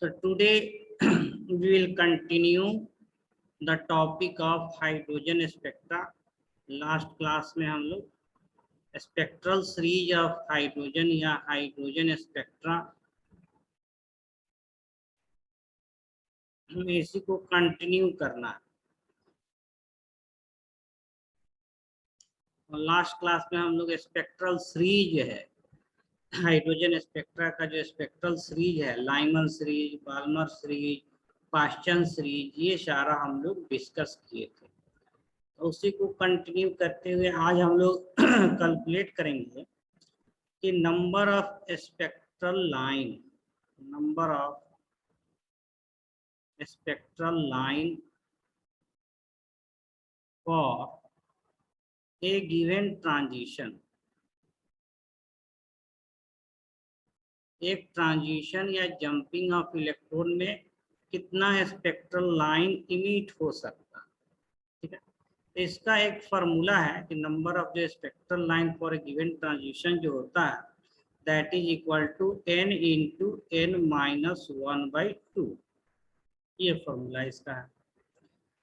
So today we will continue the topic of hydrogen spectra. Last class में हम लोग spectral series of hydrogen या hydrogen spectra हमें इसी को कंटिन्यू करना है। और लास्ट क्लास में हम लोग स्पेक्ट्रल सीरीज है हाइड्रोजन स्पेक्ट्रा का जो स्पेक्ट्रल सीरीज है, Lyman series, Balmer series, Paschen series, ये सारा हम लोग डिस्कस किए थे। तो उसी को कंटिन्यू करते हुए आज हम लोग कैलकुलेट करेंगे कि number of spectral line for a given transition, एक ट्रांजिशन या जंपिंग ऑफ इलेक्ट्रॉन में कितना स्पेक्ट्रल लाइन इमिट हो सकता है। ठीक है, तो इसका एक फार्मूला है कि number of the spectral line for a given transition जो होता है that is equal to n into n minus 1/2। ये फार्मूला इसका है,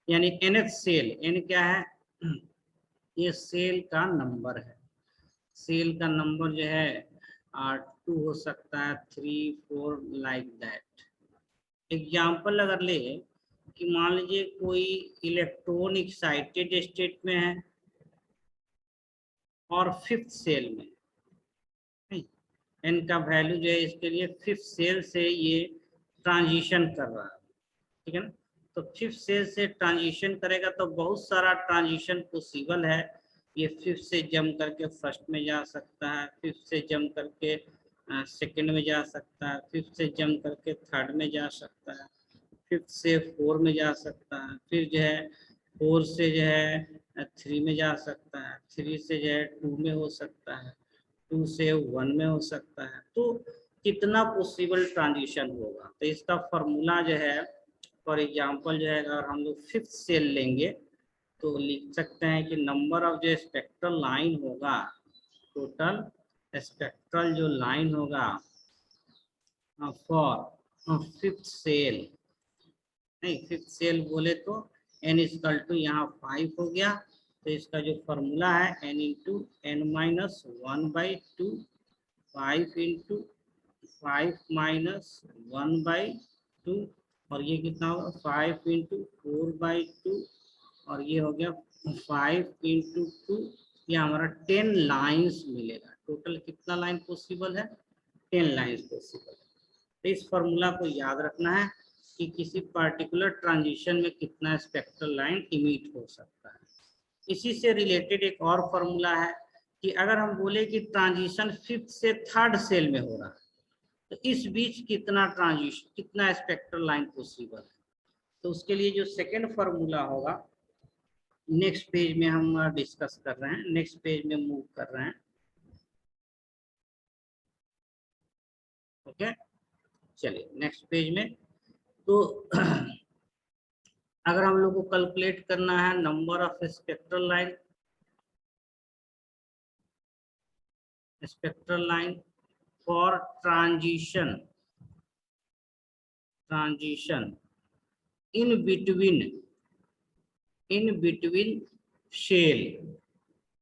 यानी nth सेल, n क्या है, ये सेल का नंबर है। सेल का नंबर जो है 2 हो सकता है, 3, 4 लाइक दैट। एग्जाम्पल अगर ले कि मान लीजिए कोई इलेक्ट्रॉन एक्साइटेड स्टेट में है और 5th सेल में, एन का वैल्यू जो है इसके लिए 5th सेल से ये ट्रांजिशन कर रहा है। ठीक है ना, तो 5th सेल से ट्रांजिशन करेगा तो बहुत सारा ट्रांजिशन पॉसिबल है। ये 5th से जम करके फर्स्ट में जा सकता है, 5th से जम करके सेकंड में जा सकता है, 5th से जम करके थर्ड में जा सकता है, 5th से 4 में जा सकता है, फिर जो है 4 से जो है 3 में जा सकता है, 3 से जो है 2 में हो सकता है, 2 से 1 में हो सकता है। तो कितना पॉसिबल ट्रांजिशन होगा, तो इसका फार्मूला जो है फॉर एग्जांपल जो है अगर हम लोग 5th सेल लेंगे तो लिख सकते हैं कि नंबर ऑफ जो स्पेक्ट्रल लाइन होगा, टोटल स्पेक्ट्रल जो लाइन होगा फॉर 5th सेल, नहीं 5th सेल बोले तो n इक्वल टू यहाँ 5 हो गया, तो इसका जो फार्मूला है n into n minus 1/2, 5 into 5 minus 1/2, और ये कितना होगा 5 इंटू 4/2, और ये हो गया 5 इंटू 2, ये हमारा 10 लाइन्स मिलेगा। टोटल कितना लाइन पॉसिबल है, 10 लाइन्स पॉसिबल है। तो इस फार्मूला को याद रखना है कि किसी पार्टिकुलर ट्रांजिशन में कितना स्पेक्ट्रल लाइन इमिट हो सकता है। इसी से रिलेटेड एक और फार्मूला है कि अगर हम बोले कि ट्रांजिशन 5th से 3rd सेल में हो रहा है तो इस बीच कितना ट्रांजिशन, कितना स्पेक्ट्रल लाइन पॉसिबल है। तो उसके लिए जो सेकेंड फार्मूला होगा नेक्स्ट पेज में हम डिस्कस कर रहे हैं, नेक्स्ट पेज में मूव कर रहे हैं। ओके, चलिए नेक्स्ट पेज में। तो अगर हम लोग को कैलकुलेट करना है number of spectral line for transition in between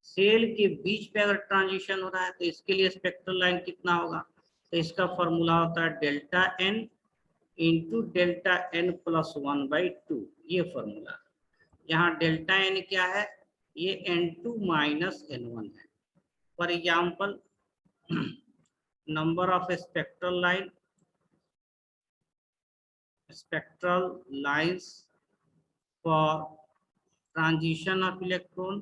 shell के बीच पे अगर ट्रांजिशन हो रहा है तो इसके लिए स्पेक्ट्रल लाइन कितना होगा, तो इसका फॉर्मूला होता है delta n into delta n plus 1/2। ये फॉर्मूला, यहाँ डेल्टा n क्या है, ये n2 माइनस n1 है। For example number of spectral lines for transition of electron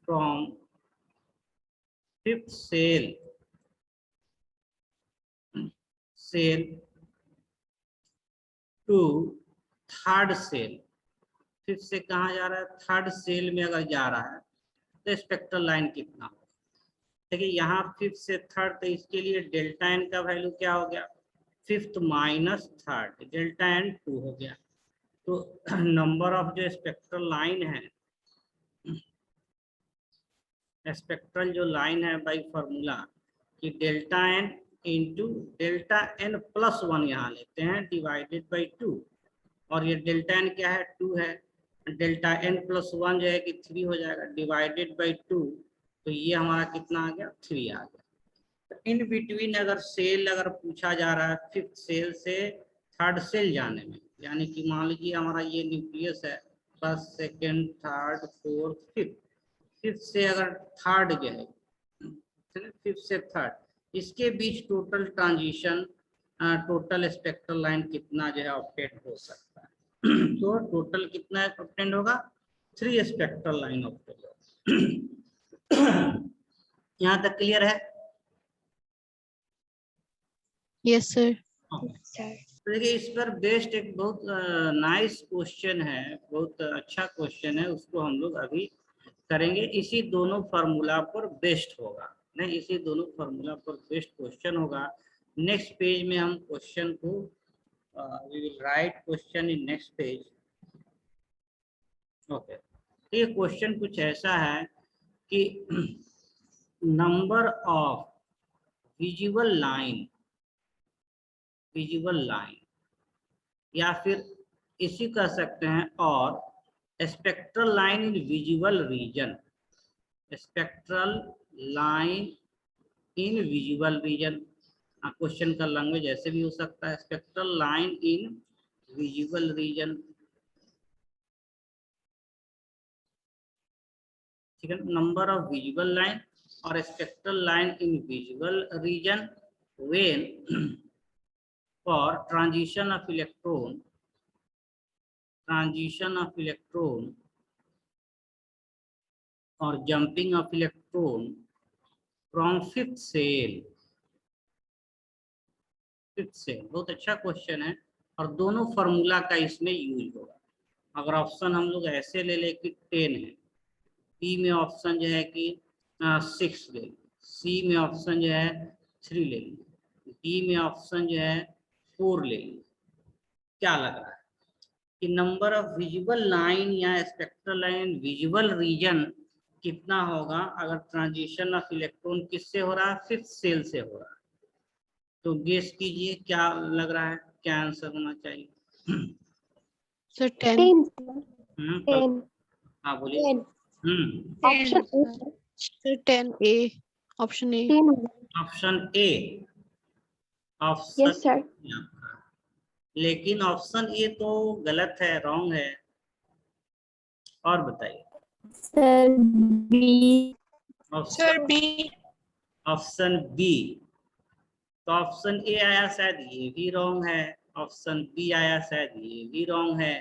from 5th shell to 3rd shell. 5th से कहाँ जा रहा है, 3rd सेल में अगर जा रहा है तो स्पेक्ट्रल लाइन कितना होगा। देखिए यहाँ 5th से 3rd, तो इसके लिए डेल्टा n का वैल्यू क्या हो गया, 5th minus 3rd, delta n 2 हो गया। तो नंबर ऑफ जो स्पेक्ट्रल लाइन है, स्पेक्ट्रल जो लाइन है बाई फार्मूला कि delta N into delta N plus 1 यहाँ लेते हैं डिवाइडेड बाई 2, और ये डेल्टा एन क्या है 2 है, डेल्टा एन प्लस 1 जो है कि 3 हो जाएगा डिवाइडेड बाई 2, तो ये हमारा कितना आ गया 3 आ गया। इन बिटवीन अगर सेल अगर पूछा जा रहा है फिफ्थ सेल से थर्ड सेल जाने में, यानी कि मान लीजिए हमारा ये न्यूक्लियस है first second third fourth fifth, fifth से अगर थर्ड जो है फिफ्थ से थर्ड, इसके बीच total transition total spectral line कितना जो है ऑब्टेंड हो सकता है तो टोटल कितना ऑब्टेंड होगा 3 स्पेक्ट्रल लाइन ऑब्टेंड होगा। यहाँ तक क्लियर है? Yes sir. तो देखिए इस पर बेस्ड एक बहुत नाइस क्वेश्चन है, बहुत अच्छा क्वेश्चन है, उसको हम लोग अभी करेंगे। इसी दोनों फार्मूला पर बेस्ड होगा, नहीं इसी दोनों फार्मूला पर बेस्ड क्वेश्चन होगा। नेक्स्ट पेज में हम क्वेश्चन को we will write question in next page. Okay, ये क्वेश्चन कुछ ऐसा है कि नंबर ऑफ विजिबल लाइन या फिर इसी कह सकते हैं, और spectral line in visible region, spectral line in visible region, question का लैंग्वेज ऐसे भी हो सकता है, spectral line in visible region, ठीक है। नंबर ऑफ विजिबल लाइन और spectral line in visible region when for transition of electron और jumping of electron from fifth cell. बहुत अच्छा क्वेश्चन है और दोनों फार्मूला का इसमें यूज होगा। अगर ऑप्शन हम लोग ऐसे ले ले कि 10 है, बी में ऑप्शन जो है कि 6 ले लें, सी में ऑप्शन जो है 3 ले लें, डी में ऑप्शन जो है 4 ले लें, क्या लग रहा है कि नंबर ऑफ विजिबल लाइन या स्पेक्ट्रल लाइन विजिबल रीजन कितना होगा अगर ट्रांजिशन ऑफ इलेक्ट्रॉन किससे हो रहा है, फिफ्थ सेल से हो रहा है? तो गेस कीजिए क्या लग रहा है, क्या आंसर होना चाहिए? सर 10। हाँ बोलिए। Sir 10 A, option A. Option A, option लेकिन ऑप्शन ए तो गलत है, रॉन्ग है, और बताइए। Sir B. Sir B. Option B, तो ऑप्शन ए आया शायद ये भी रॉन्ग है, ऑप्शन बी आया शायद ये भी रॉन्ग है।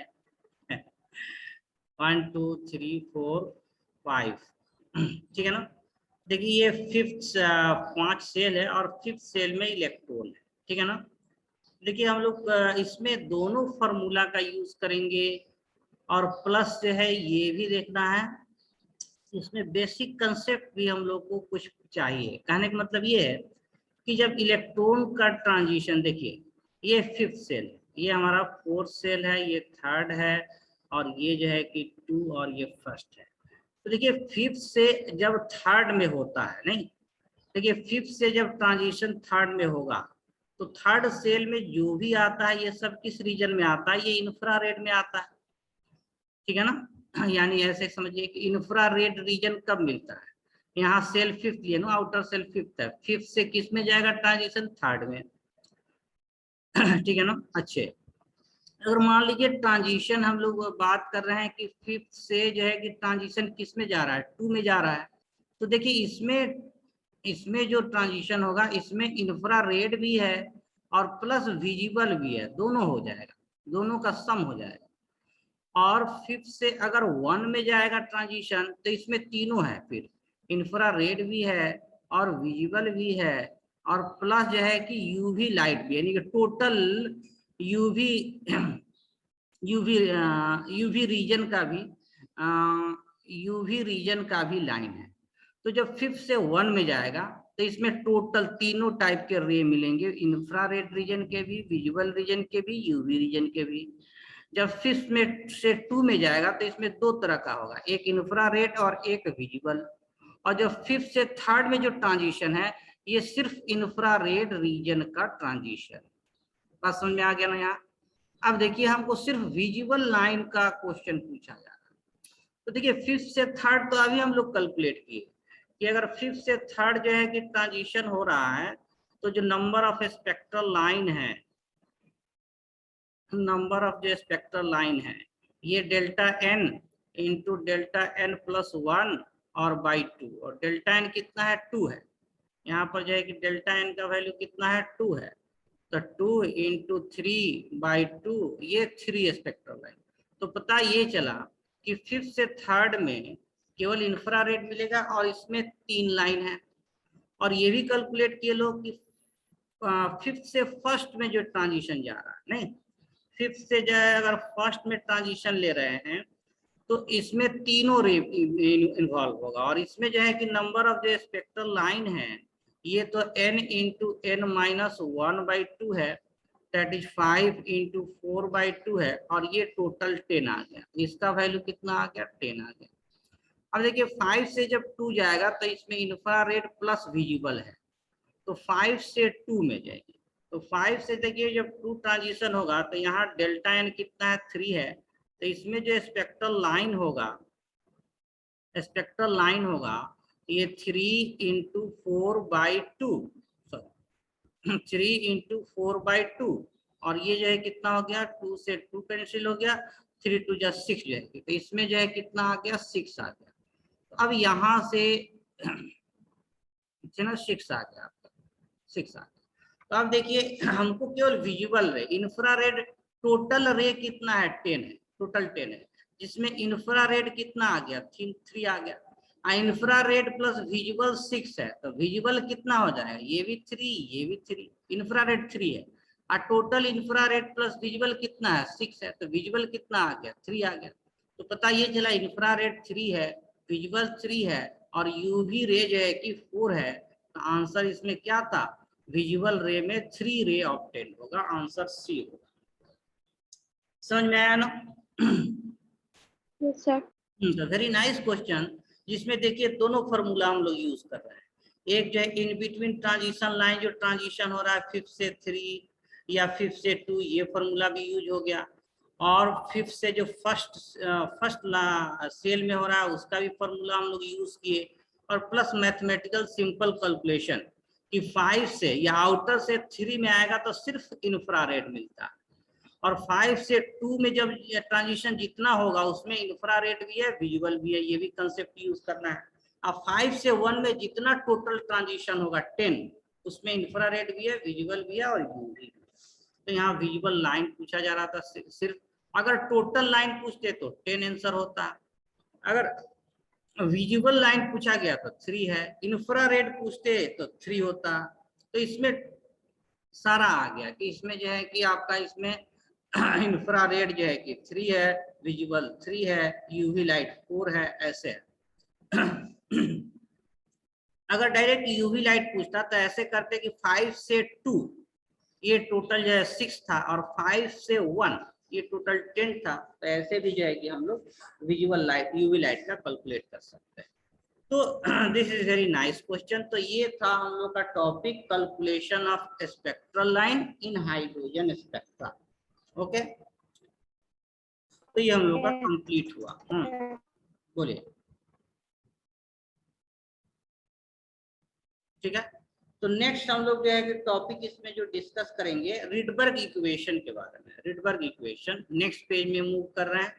1 2 3 4 5, ठीक है ना। देखिए ये फिफ्थ 5 सेल है और फिफ्थ सेल में इलेक्ट्रॉन है, ठीक है ना। देखिए हम लोग इसमें दोनों फार्मूला का यूज करेंगे और प्लस जो है ये भी देखना है, इसमें बेसिक कंसेप्ट भी हम लोग को कुछ चाहिए। कहने का मतलब ये है कि जब इलेक्ट्रॉन का ट्रांजिशन, देखिए ये फिफ्थ सेल है, ये हमारा फोर्थ सेल है, ये थर्ड है, और ये जो है कि 2 और ये फर्स्ट है। तो देखिए फिफ्थ से जब थर्ड में होता है, नहीं देखिए फिफ्थ से जब ट्रांजिशन थर्ड में होगा तो थर्ड सेल में जो भी आता है ये सब किस रीजन में आता है, ये इंफ्रारेड में आता है, ठीक है ना। यानी ऐसे समझिए कि इंफ्रारेड रीजन कब मिलता है, यहाँ सेल फिफ्थ लिए ना, आउटर सेल फिफ्थ है, फिफ्थ से किस में जाएगा ट्रांजिशन, थर्ड में, ठीक है ना। अच्छे, अगर मान लीजिए ट्रांजिशन हम लोग बात कर रहे हैं कि फिफ्थ से जो है कि ट्रांजिशन किस में जा रहा है, 2 में जा रहा है, तो देखिए इसमें जो ट्रांजिशन होगा इसमें इंफ्रारेड भी है और प्लस विजिबल भी है, दोनों हो जाएगा, दोनों का सम हो जाएगा। और फिफ्थ से अगर 1 में जाएगा ट्रांजिशन तो इसमें तीनों है, फिर इंफ्रारेड भी है और विजिबल भी है और प्लस जो है कि यूवी लाइट भी, यानी कि टोटल यूवी यूवी रीजन का भी लाइन है। तो जब फिफ्थ से 1 में जाएगा तो इसमें टोटल तीनों टाइप के रे मिलेंगे, इंफ्रारेड रीजन के भी, विजुअल रीजन के भी, यूवी रीजन के भी। जब फिफ्थ में से 2 में जाएगा तो इसमें 2 तरह का होगा, एक इंफ्रारेड और एक विजिबल। और जब फिफ्थ से थर्ड में जो ट्रांजिशन है ये सिर्फ इंफ्रारेड रीजन का ट्रांजिशन। बात समझ में आ गया ना यहाँ। अब देखिए हमको सिर्फ विजिबल लाइन का क्वेश्चन पूछा जा रहा है। तो देखिए फिफ्थ से थर्ड तो अभी हम लोग कैलकुलेट किए कि अगर फिफ्थ से थर्ड जो है कि ट्रांजिशन हो रहा है तो जो नंबर ऑफ स्पेक्ट्रल लाइन है, नंबर ऑफ जो स्पेक्ट्रल लाइन है ये delta N into delta N plus 1 और बाई 2, और डेल्टा एन कितना है 2 है। यहाँ पर जो है कि डेल्टा एन का वैल्यू कितना है 2 है, तो 2 इंटू 3/2 ये 3 स्पेक्ट्रल लाइन। तो पता ये चला कि फिफ्थ से थर्ड में केवल इंफ्रारेड मिलेगा और इसमें 3 लाइन है। और ये भी कैलकुलेट किए लोग कि फिफ्थ से फर्स्ट में जो ट्रांजिशन जा रहा है, नहीं फिफ्थ से जो है अगर फर्स्ट में ट्रांजिशन ले रहे हैं तो इसमें तीनों रे इन्वॉल्व होगा, और इसमें जो है कि नंबर ऑफ जो स्पेक्ट्रल लाइन है ये तो n इंटू एन माइनस 1/2 है, दैट इज 5 इंटू 4/2 है, और ये टोटल 10 आ गया। इसका वैल्यू कितना आ गया 10 आ गया। अब देखिए 5 से जब 2 जाएगा तो इसमें इंफ्रारेड प्लस विजिबल है, तो 5 से 2 में जाएगी। तो 5 से देखिए जब 2 ट्रांजिशन होगा तो यहाँ डेल्टा एन कितना है 3 है, तो इसमें जो स्पेक्ट्रल लाइन होगा, स्पेक्ट्रल लाइन होगा ये 3 इंटू 4/2, 3 इंटू 4/2, और ये जो है कितना हो गया 2 से 2 कैंसिल हो गया, 3 2 जा 6 जो है, तो इसमें जो है कितना आ गया 6 आ गया। तो अब यहाँ से ना 6 आ गया आपका, 6 आ गया। तो अब देखिए हमको केवल विजुअल रे, इंफ्रारेड टोटल रे कितना है 10 है, टोटल 10 है, जिसमें इंफ्रारेड कितना आ गया 3 आ गया, इंफ्रारेड प्लस विजुअल 6 है, तो विजुअल कितना हो जाएगा ये भी 3 ये भी 3, इंफ्रारेड 3 है, और टोटल इंफ्रारेड प्लस विजुअल कितना है 6 है, तो विजुअल कितना आ गया 3 आ गया। तो पता ये चला इंफ्रारेड 3 है, विजुअल 3 है, और यूवी रे जो है कि 4 है, तो आंसर इसमें क्या था विजुअल रे में 3 रे ऑब्टेन होगा, आंसर सी होगा। समझ में आया ना? Yes, sir. Very nice question, जिसमें देखिए दोनों फॉर्मूला हम लोग यूज कर रहे हैं। एक जो है इन बिटवीन ट्रांजिशन लाइन, जो ट्रांजिशन हो रहा है फिफ्थ से 3 या फिफ्थ से 2, ये फॉर्मूला भी यूज हो गया, और फिफ्थ से जो फर्स्ट सेल में हो रहा है उसका भी फॉर्मूला हम लोग यूज किए, और प्लस मैथमेटिकल सिंपल कैलकुलेशन कि 5 से या आउटर से 3 में आएगा तो सिर्फ इंफ्रारेड मिलता है, और 5 से 2 में जब ट्रांजिशन जितना होगा उसमें इंफ्रारेड भी है विजुअल भी है, ये भी कंसेप्ट यूज करना है। अब 5 से 1 में जितना टोटल ट्रांजिशन होगा 10, उसमें इंफ्रारेड भी है विजुअल भी है और यूवी भी है। तो यहाँ विजुअल लाइन पूछा जा रहा था सिर्फ, अगर टोटल लाइन पूछते तो 10 आंसर होता, अगर विजुअल लाइन पूछा गया तो 3 है, इंफ्रारेड पूछते तो 3 होता। तो इसमें सारा आ गया कि इसमें जो है कि आपका इसमें इंफ्रारेड जो है कि 3 है, विजुअल 3 है, यूवी लाइट 4 है, ऐसे है। अगर डायरेक्ट यूवी लाइट पूछता तो ऐसे करते कि 5 से 2 ये टोटल जो है 6 था, और 5 से 1 ये टोटल 10 था, तो ऐसे भी जो है कि हम लोग विजुअल लाइट यूवी लाइट का कैलकुलेट कर सकते हैं। तो this is very nice question. तो ये था हम लोग का topic calculation of spectral line in hydrogen spectra. Okay, तो ये हम लोग का कंप्लीट हुआ। बोलिए, ठीक है। तो नेक्स्ट हम लोग जो है कि टॉपिक इसमें जो डिस्कस करेंगे रिडबर्ग इक्वेशन के बारे में। रिडबर्ग इक्वेशन नेक्स्ट पेज में मूव कर रहे हैं।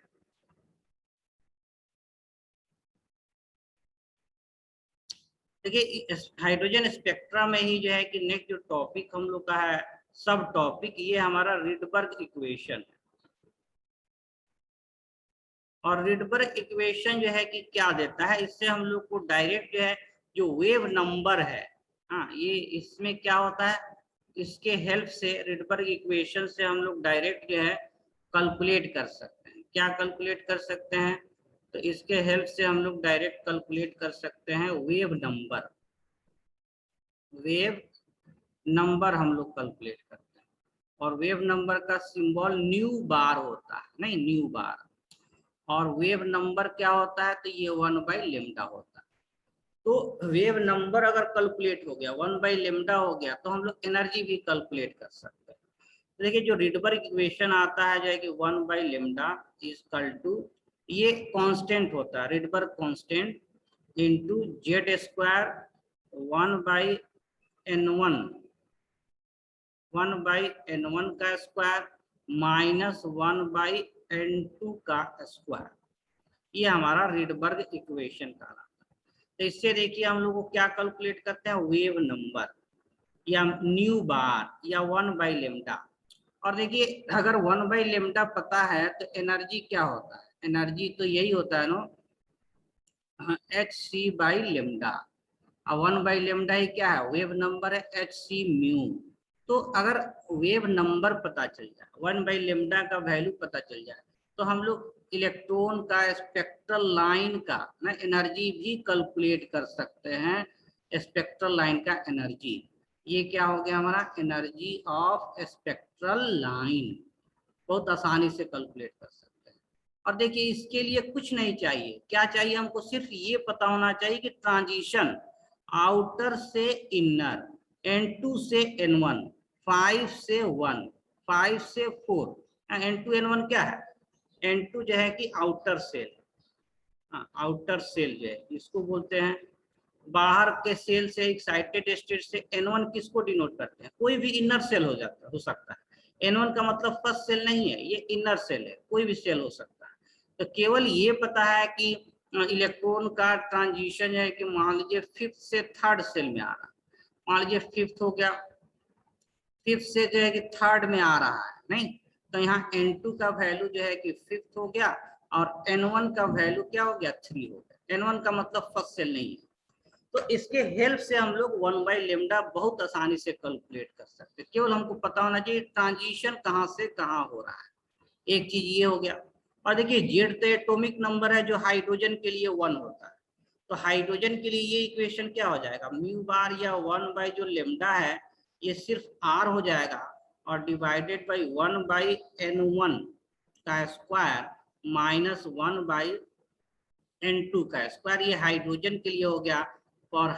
देखिए हाइड्रोजन स्पेक्ट्रा में ही जो है कि नेक्स्ट जो टॉपिक हम लोग का है सब टॉपिक, ये हमारा रिडबर्ग इक्वेशन है। और रिडबर्ग इक्वेशन जो है कि क्या देता है, इससे हम लोग को डायरेक्ट जो है जो वेव नंबर है, हाँ ये इसमें क्या होता है, इसके हेल्प से रिडबर्ग इक्वेशन से हम लोग डायरेक्ट जो है कैलकुलेट कर सकते हैं। क्या कैलकुलेट कर सकते हैं, तो इसके हेल्प से हम लोग डायरेक्ट कैलकुलेट कर सकते हैं वेव नंबर। वेव नंबर हम लोग कैलकुलेट करते हैं, और वेव नंबर का सिंबल न्यू बार होता है, नहीं न्यू बार, और वेव नंबर क्या होता है, तो ये 1/λ होता है। तो वेव नंबर अगर कैलकुलेट हो गया 1/λ हो गया तो हम लोग एनर्जी भी कैलकुलेट कर सकते हैं। तो देखिए जो रिडबर्ग इक्वेशन आता है जो है कि 1/λ इक्वल टू, ये कांस्टेंट होता है Rydberg constant into Z square 1/n1 का स्क्वायर माइनस 1/n2 का स्क्वायर, ये हमारा रिडबर्ग इक्वेशन का। तो इससे देखिए हम लोग को क्या कैलकुलेट करते हैं, वेव नंबर या न्यू बार या 1/λ। और देखिए अगर 1/λ पता है तो एनर्जी क्या होता है, एनर्जी तो यही होता है ना hc/λ। अब 1/λ ही क्या है, वेव नंबर है hc म्यू। तो अगर वेव नंबर पता चल जाए, 1/λ का वैल्यू पता चल जाए, तो हम लोग इलेक्ट्रॉन का स्पेक्ट्रल लाइन का ना एनर्जी भी कैलकुलेट कर सकते हैं। स्पेक्ट्रल लाइन का एनर्जी, ये क्या हो गया हमारा, एनर्जी ऑफ स्पेक्ट्रल लाइन, बहुत आसानी से कैलकुलेट कर सकते हैं। और देखिए इसके लिए कुछ नहीं चाहिए, क्या चाहिए हमको, सिर्फ ये पता होना चाहिए कि ट्रांजिशन आउटर से इनर, n2 से n1, 5 से 1, 5 से 4, n2 n1 क्या है, n2 जो है कि आउटर सेल, आउटर सेल जो है इसको बोलते हैं, बाहर के सेल से एक्साइटेड स्टेट से n1 किसको डिनोट करते हैं, कोई भी इनर सेल हो सकता है। n1 का मतलब फर्स्ट सेल नहीं है, ये इनर सेल है, कोई भी सेल हो सकता है। तो केवल ये पता है कि इलेक्ट्रॉन का ट्रांजिशन है कि मान लीजिए 5th से 3rd सेल में आ रहा है, मान लीजिए 5th हो गया, 5th से जो है कि 3rd में आ रहा है, नहीं तो यहाँ n2 का वैल्यू जो है कि 5th हो गया और n1 का वैल्यू क्या हो गया, 3 हो गया। n1 का मतलब फर्स्ट सेल नहीं है। तो इसके हेल्प से हम लोग 1/λ बहुत आसानी से कैलकुलेट कर सकते हैं। केवल हमको पता होना चाहिए ट्रांजिशन कहाँ से कहाँ हो रहा है, एक चीज ये हो गया। और देखिए जेड तो एटॉमिक नंबर है जो हाइड्रोजन के लिए 1 होता है, तो हाइड्रोजन के लिए ये इक्वेशन क्या हो जाएगा, म्यू बार या 1 जो लेमडा है ये सिर्फ r हो जाएगा और डिवाइडेड बाई 1/n1 का स्क्वायर माइनस 1/n2 का स्क्वायर, ये हाइड्रोजन के लिए हो गया फॉर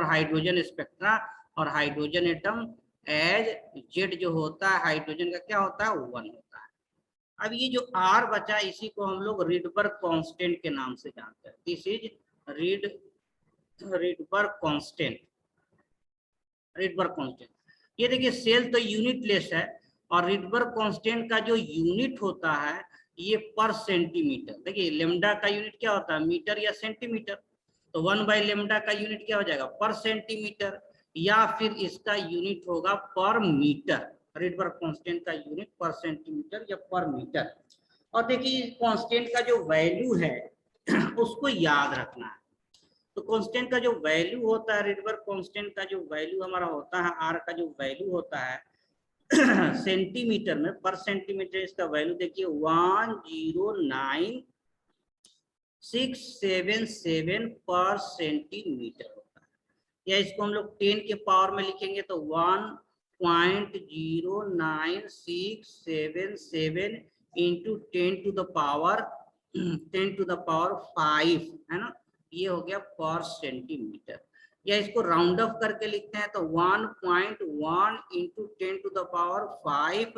हाइड्रोजन स्पेक्ट्रा। और हाइड्रोजन एटम एज जेड जो होता है हाइड्रोजन का क्या होता है, 1 होता है। अब ये जो R बचा इसी को हम लोग रिडबर्ग कांस्टेंट के नाम से जानते हैं। This is Rydberg constant, Rydberg constant. ये देखिए सेल तो यूनिटलेस है और रिडबर्ग कांस्टेंट का जो यूनिट होता है ये पर सेंटीमीटर। देखिए लेमडा का यूनिट क्या होता है, मीटर या सेंटीमीटर, तो 1/λ का यूनिट क्या हो जाएगा, पर सेंटीमीटर, या फिर इसका यूनिट होगा पर मीटर। रिडबर्ग कांस्टेंट का यूनिट पर सेंटीमीटर या पर मीटर। और देखिए कांस्टेंट का जो वैल्यू है उसको याद रखना है। तो कांस्टेंट का जो वैल्यू होता है, रिडबर्ग कांस्टेंट का जो वैल्यू हमारा होता है, आर का जो वैल्यू होता है सेंटीमीटर में, पर सेंटीमीटर इसका वैल्यू देखिए 109,677 पर सेंटीमीटर होता है। या इसको हम लोग 10 के पावर में लिखेंगे तो 1.09677 इंटू 10 टू द पावर 5 है ना, ये हो गया पर सेंटीमीटर। या इसको राउंड ऑफ करके लिखते हैं तो 1.1 इंटू 10 टू द पावर 5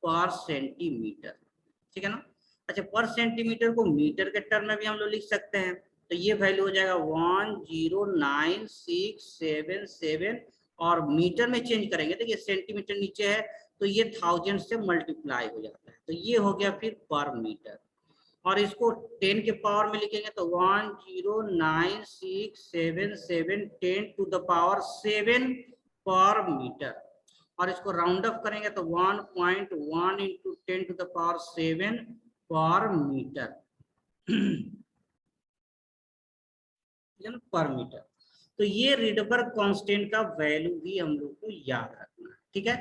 पर सेंटीमीटर, ठीक है ना। अच्छा पर सेंटीमीटर को मीटर के टर्म में भी हम लोग लिख सकते हैं, तो ये वैल्यू हो जाएगा 109,677 और मीटर में चेंज करेंगे, देखिए सेंटीमीटर नीचे है तो ये 1000 से मल्टीप्लाई हो जाता है, तो ये हो गया फिर पर मीटर। और इसको 10 के पावर में लिखेंगे तो 109,677 10 टू द पावर 7 पर मीटर। और इसको राउंड ऑफ करेंगे तो 1.1 इंटू 10 टू द पावर 7 पर मीटर पर मीटर। तो ये रिडबर्ग कांस्टेंट का वैल्यू भी हम लोग को याद रखना है, ठीक है।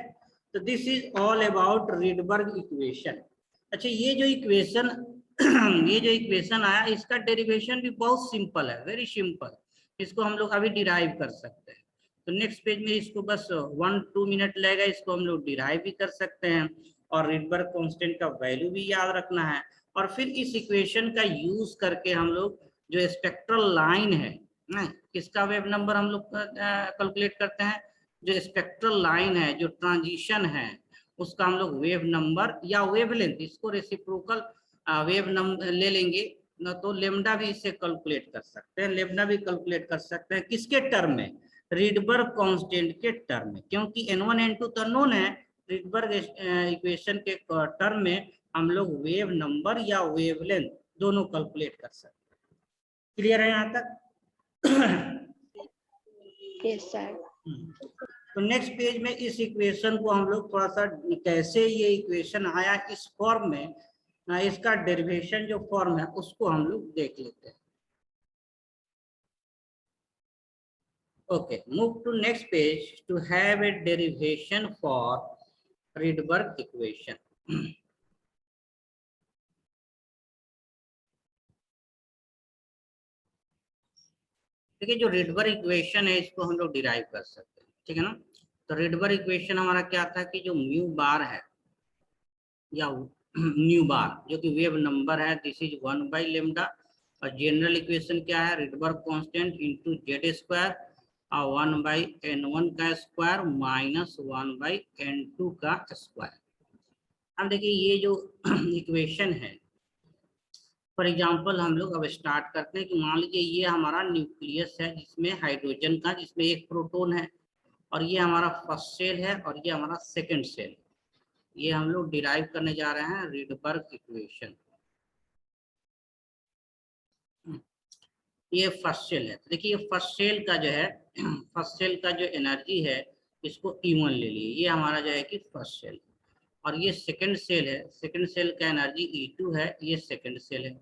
तो this is all about Rydberg equation. अच्छा ये जो इक्वेशन आया इसका डेरिवेशन भी बहुत सिंपल है, वेरी सिंपल, इसको हम लोग अभी डिराइव कर सकते हैं। तो नेक्स्ट पेज में इसको बस 1-2 मिनट लगेगा, इसको हम लोग डिराइव भी कर सकते हैं और रिडबर्ग कांस्टेंट का वैल्यू भी याद रखना है। और फिर इस इक्वेशन का यूज करके हम लोग जो स्पेक्ट्रल लाइन है ना, किसका वेव नंबर हम लोग कैलकुलेट करते हैं, जो स्पेक्ट्रल लाइन है, जो ट्रांजिशन है, उसका हम लोग वेव नंबर या वेवलेंथ, इसको रेसिप्रोकल वेव नंबर ले लेंगे ना, तो लेमडा भी इसे कैलकुलेट कर सकते हैं, लेमडा भी कैलकुलेट कर सकते हैं किसके टर्म में, रीडबर्ग कांस्टेंट के टर्म में, क्योंकि n1 n2 तो नोन है, रीडबर्ग इक्वेशन के टर्म में हम लोग वेव नंबर या वेवलेंथ दोनों कैलकुलेट कर सकते हैं। क्लियर है यहाँ तक? Yes sir. तो नेक्स्ट पेज में इस इक्वेशन को हम लोग थोड़ा सा कैसे ये इक्वेशन आया इस फॉर्म में, इसका डेरिवेशन जो फॉर्म है उसको हम लोग देख लेते हैं। Okay, move to next page to have a derivation for Rydberg equation. देखिए जो रीडबर्ग इक्वेशन है इसको हम लोग डिराइव कर सकते हैं, ठीक है ना। तो रीडबर्ग इक्वेशन हमारा क्या था कि जो म्यू बार है या न्यू बार जो कि वेव नंबर है, दिस इज 1 बाई लेमडा, और जनरल इक्वेशन क्या है, रीडबर्ग कांस्टेंट इनटू जेड स्क्वायर और 1 बाई n1 का स्क्वायर माइनस 1 बाई n2 का स्क्वायर। अब देखिए ये जो इक्वेशन है, फॉर एग्जाम्पल हम लोग अब स्टार्ट करते हैं कि मान लीजिए ये हमारा न्यूक्लियस है जिसमें हाइड्रोजन का, जिसमें एक प्रोटॉन है, और ये हमारा फर्स्ट सेल है और ये हमारा सेकंड सेल। ये हम लोग डिराइव करने जा रहे हैं रीडबर्ग इक्वेशन। ये फर्स्ट सेल है, देखिए फर्स्ट सेल का जो है, फर्स्ट सेल का जो एनर्जी है इसको E1 ले लिए, ये हमारा जो है कि फर्स्ट सेल, और ये सेकंड सेल है, सेकंड सेल का एनर्जी E2 है, ये सेकंड सेल है।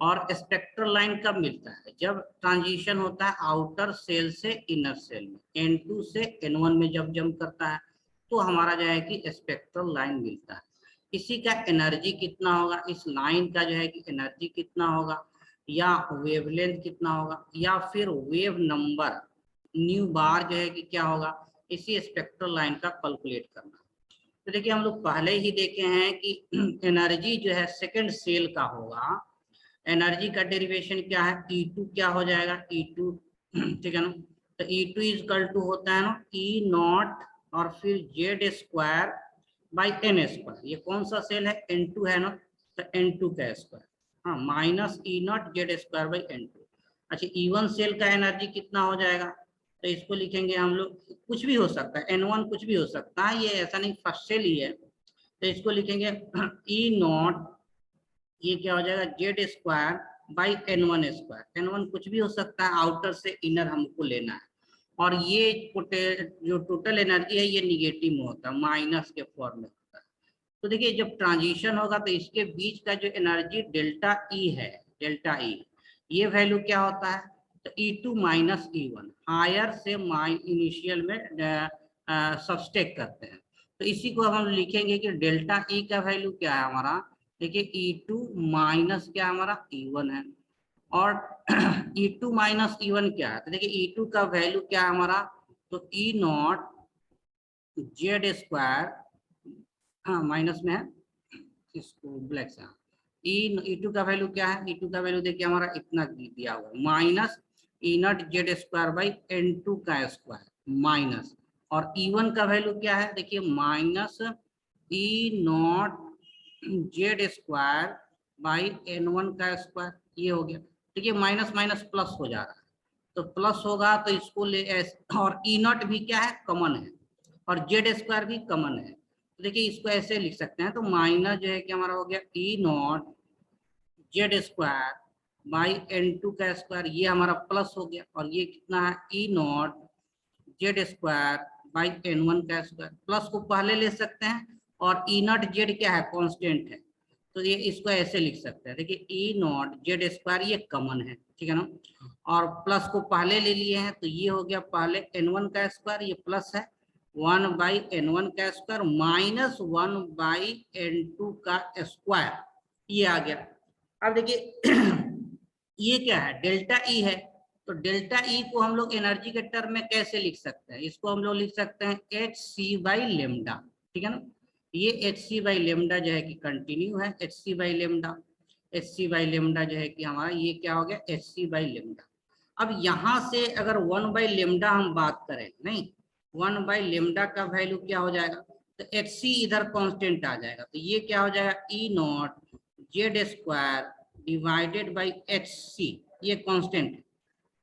और स्पेक्ट्रल लाइन कब मिलता है, जब ट्रांजिशन होता है आउटर सेल से इनर सेल में, N2 से N1 में जब जंप करता है तो हमारा जो है कि स्पेक्ट्रल लाइन मिलता है। इसी का एनर्जी कितना होगा, इस लाइन का जो है कि एनर्जी कितना होगा, या वेवलेंथ कितना होगा, या फिर वेव नंबर न्यू बार जो है कि क्या होगा, इसी स्पेक्ट्रल लाइन का कैलकुलेट करना। तो देखिए हम लोग पहले ही देखे हैं कि एनर्जी जो है सेकंड सेल का होगा, एनर्जी का डेरिवेशन क्या है, E2 क्या हो जाएगा, E2 ठीक है ना। तो E2 इक्वल टू होता है ना E नॉट और फिर Z square by N square, ये कौन सा सेल है, N2 है ना, तो N2 का स्क्वायर, हाँ, minus E not Z square by N2। अच्छा E1 सेल का एनर्जी कितना हो जाएगा, तो इसको लिखेंगे हम लोग, कुछ भी हो सकता है, N1 कुछ भी हो सकता है, ये ऐसा नहीं फर्स्ट सेल ही है, तो इसको लिखेंगे E नॉट, ये क्या हो जाएगा, Z square by N1 square, N1 कुछ भी हो सकता है, आउटर से इनर हमको लेना है, और ये जो टोटल एनर्जी है ये निगेटिव में होता है, माइनस के फॉर्म में होता है। तो देखिए जब ट्रांजिशन होगा तो इसके बीच का जो एनर्जी डेल्टा ई है, डेल्टा ई, ये वैल्यू क्या होता है, तो E2 माइनस E1, हायर से इनिशियल में सब्सट्रैक्ट करते हैं, तो इसी को हम लिखेंगे कि डेल्टा ई का वैल्यू क्या है हमारा, देखिए E2 माइनस क्या हमारा E1 है, और E2 माइनस E1 क्या है, तो देखिए E2 का वैल्यू क्या है हमारा, तो E नॉट जेड स्क्वायर, हाँ माइनस में है, इसको ब्लैक से, E2 का वैल्यू क्या है, E2 का वैल्यू देखिए हमारा इतना दिया हुआ है, minus E not Z square by N2 का स्क्वायर माइनस, और E1 का वैल्यू क्या है, देखिए minus E not Z square by N1 का स्क्वायर, ये हो गया। देखिए माइनस माइनस प्लस हो जा रहा है, तो प्लस होगा तो इसको ले, और E नॉट भी क्या है, कॉमन है, और जेड स्क्वायर भी कॉमन है, तो देखिए इसको ऐसे लिख सकते हैं, तो माइनस जो है कि हमारा हो गया E not Z square by N2 का स्क्वायर, ये हमारा प्लस हो गया, और ये कितना है, E not Z square by N1 का स्क्वायर, प्लस को पहले ले सकते हैं, और E नॉट जेड क्या है, कांस्टेंट है, तो ये इसको ऐसे लिख सकते हैं, देखिए E नॉट जेड स्क्वायर ये कॉमन है, ठीक है ना, और प्लस को पहले ले लिए हैं, तो ये हो गया पहले N1 का स्क्वायर, ये प्लस है 1 बाई N1 का स्क्वायर माइनस 1 बाई N2 का स्क्वायर, ये आ गया। अब देखिए ये क्या है, डेल्टा ई है, तो डेल्टा ई को हम लोग एनर्जी के टर्म में कैसे लिख सकते हैं, इसको हम लोग लिख सकते हैं hc बाई लेमडा, ठीक है ना, ये hc बाई लेमडा जो है कि कंटिन्यू है, hc by lambda, HC by lambda जो है कि हमारा ये क्या हो गया HC बाई लेमडा। अब यहाँ से अगर 1 बाई लेमडा हम बात करें, नहीं 1 बाई लेमडा का वैल्यू क्या हो जाएगा, तो HC इधर कांस्टेंट आ जाएगा, तो ये क्या हो जाएगा E not Z square divided by HC, ये कांस्टेंट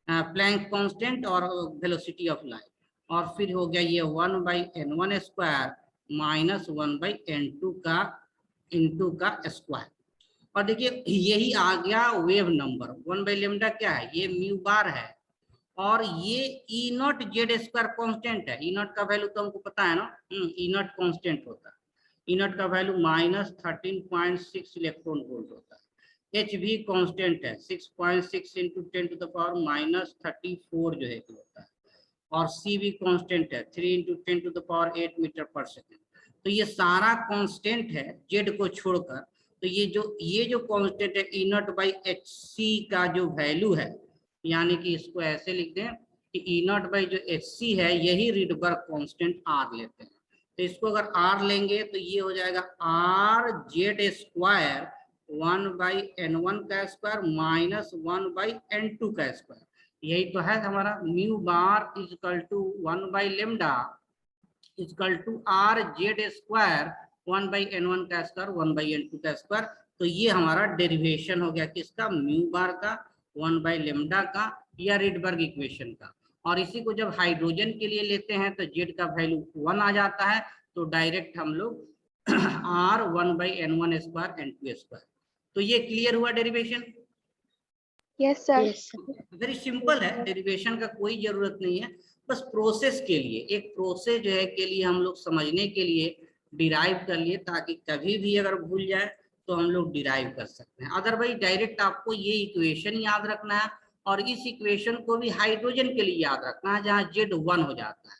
है, प्लैंक कांस्टेंट और वेलोसिटी ऑफ लाइट, और फिर हो गया ये 1 by n1 square minus 1 by n2 का इंटू का स्क्वायर। और देखिए यही आ गया वेव नंबर। 1 बाई लेमडा क्या है, ये म्यू बार है, और ये ई नॉट जेड स्क्वायर कॉन्स्टेंट है। ई नॉट का वैल्यू तो हमको पता है ना, ई नॉट कॉन्स्टेंट होता है, ई नॉट का वैल्यू माइनस 13.6 इलेक्ट्रॉन वोल्ट होता है। एच भी कॉन्स्टेंट है 6.6 into 10 to the power minus 34 जो है होता है, और सी भी कांस्टेंट है 3 into 10 to the power 8 metre पर सेकेंड। तो ये सारा कांस्टेंट है जेड को छोड़कर। तो ये जो कांस्टेंट है E not by H C का जो वैल्यू है, यानी कि इसको ऐसे लिख दें कि ई नॉट बाई जो एच सी है यही रिडबर्ग कांस्टेंट आर लेते हैं। तो इसको अगर आर लेंगे तो ये हो जाएगा are Z square 1 by n1 का स्क्वायर माइनस 1 बाई n2 का स्क्वायर। यही तो है हमारा mu bar is equal to 1 by lambda is equal to R Z square 1 by n1 का स्क्वायर 1 बाई n2 का स्क्वायर। तो ये हमारा डेरिवेशन हो गया किसका, म्यू बार का, 1 बाई लेमडा का, या रिडबर्ग इक्वेशन का। और इसी को जब हाइड्रोजन के लिए लेते हैं तो जेड का वैल्यू 1 आ जाता है, तो डायरेक्ट हम लोग are 1 by n1 square n2 square. तो ये क्लियर हुआ derivation? Yes sir. Very simple है, डेरिवेशन का कोई जरूरत नहीं है, बस प्रोसेस के लिए, एक प्रोसेस जो है के लिए हम लोग समझने के लिए डिराइव कर लिए, ताकि कभी भी अगर भूल जाए तो हम लोग डिराइव कर सकते हैं। अदरवाइज डायरेक्ट आपको ये इक्वेशन याद रखना है, और इस इक्वेशन को भी हाइड्रोजन के लिए याद रखना है जहाँ जेड 1 हो जाता है।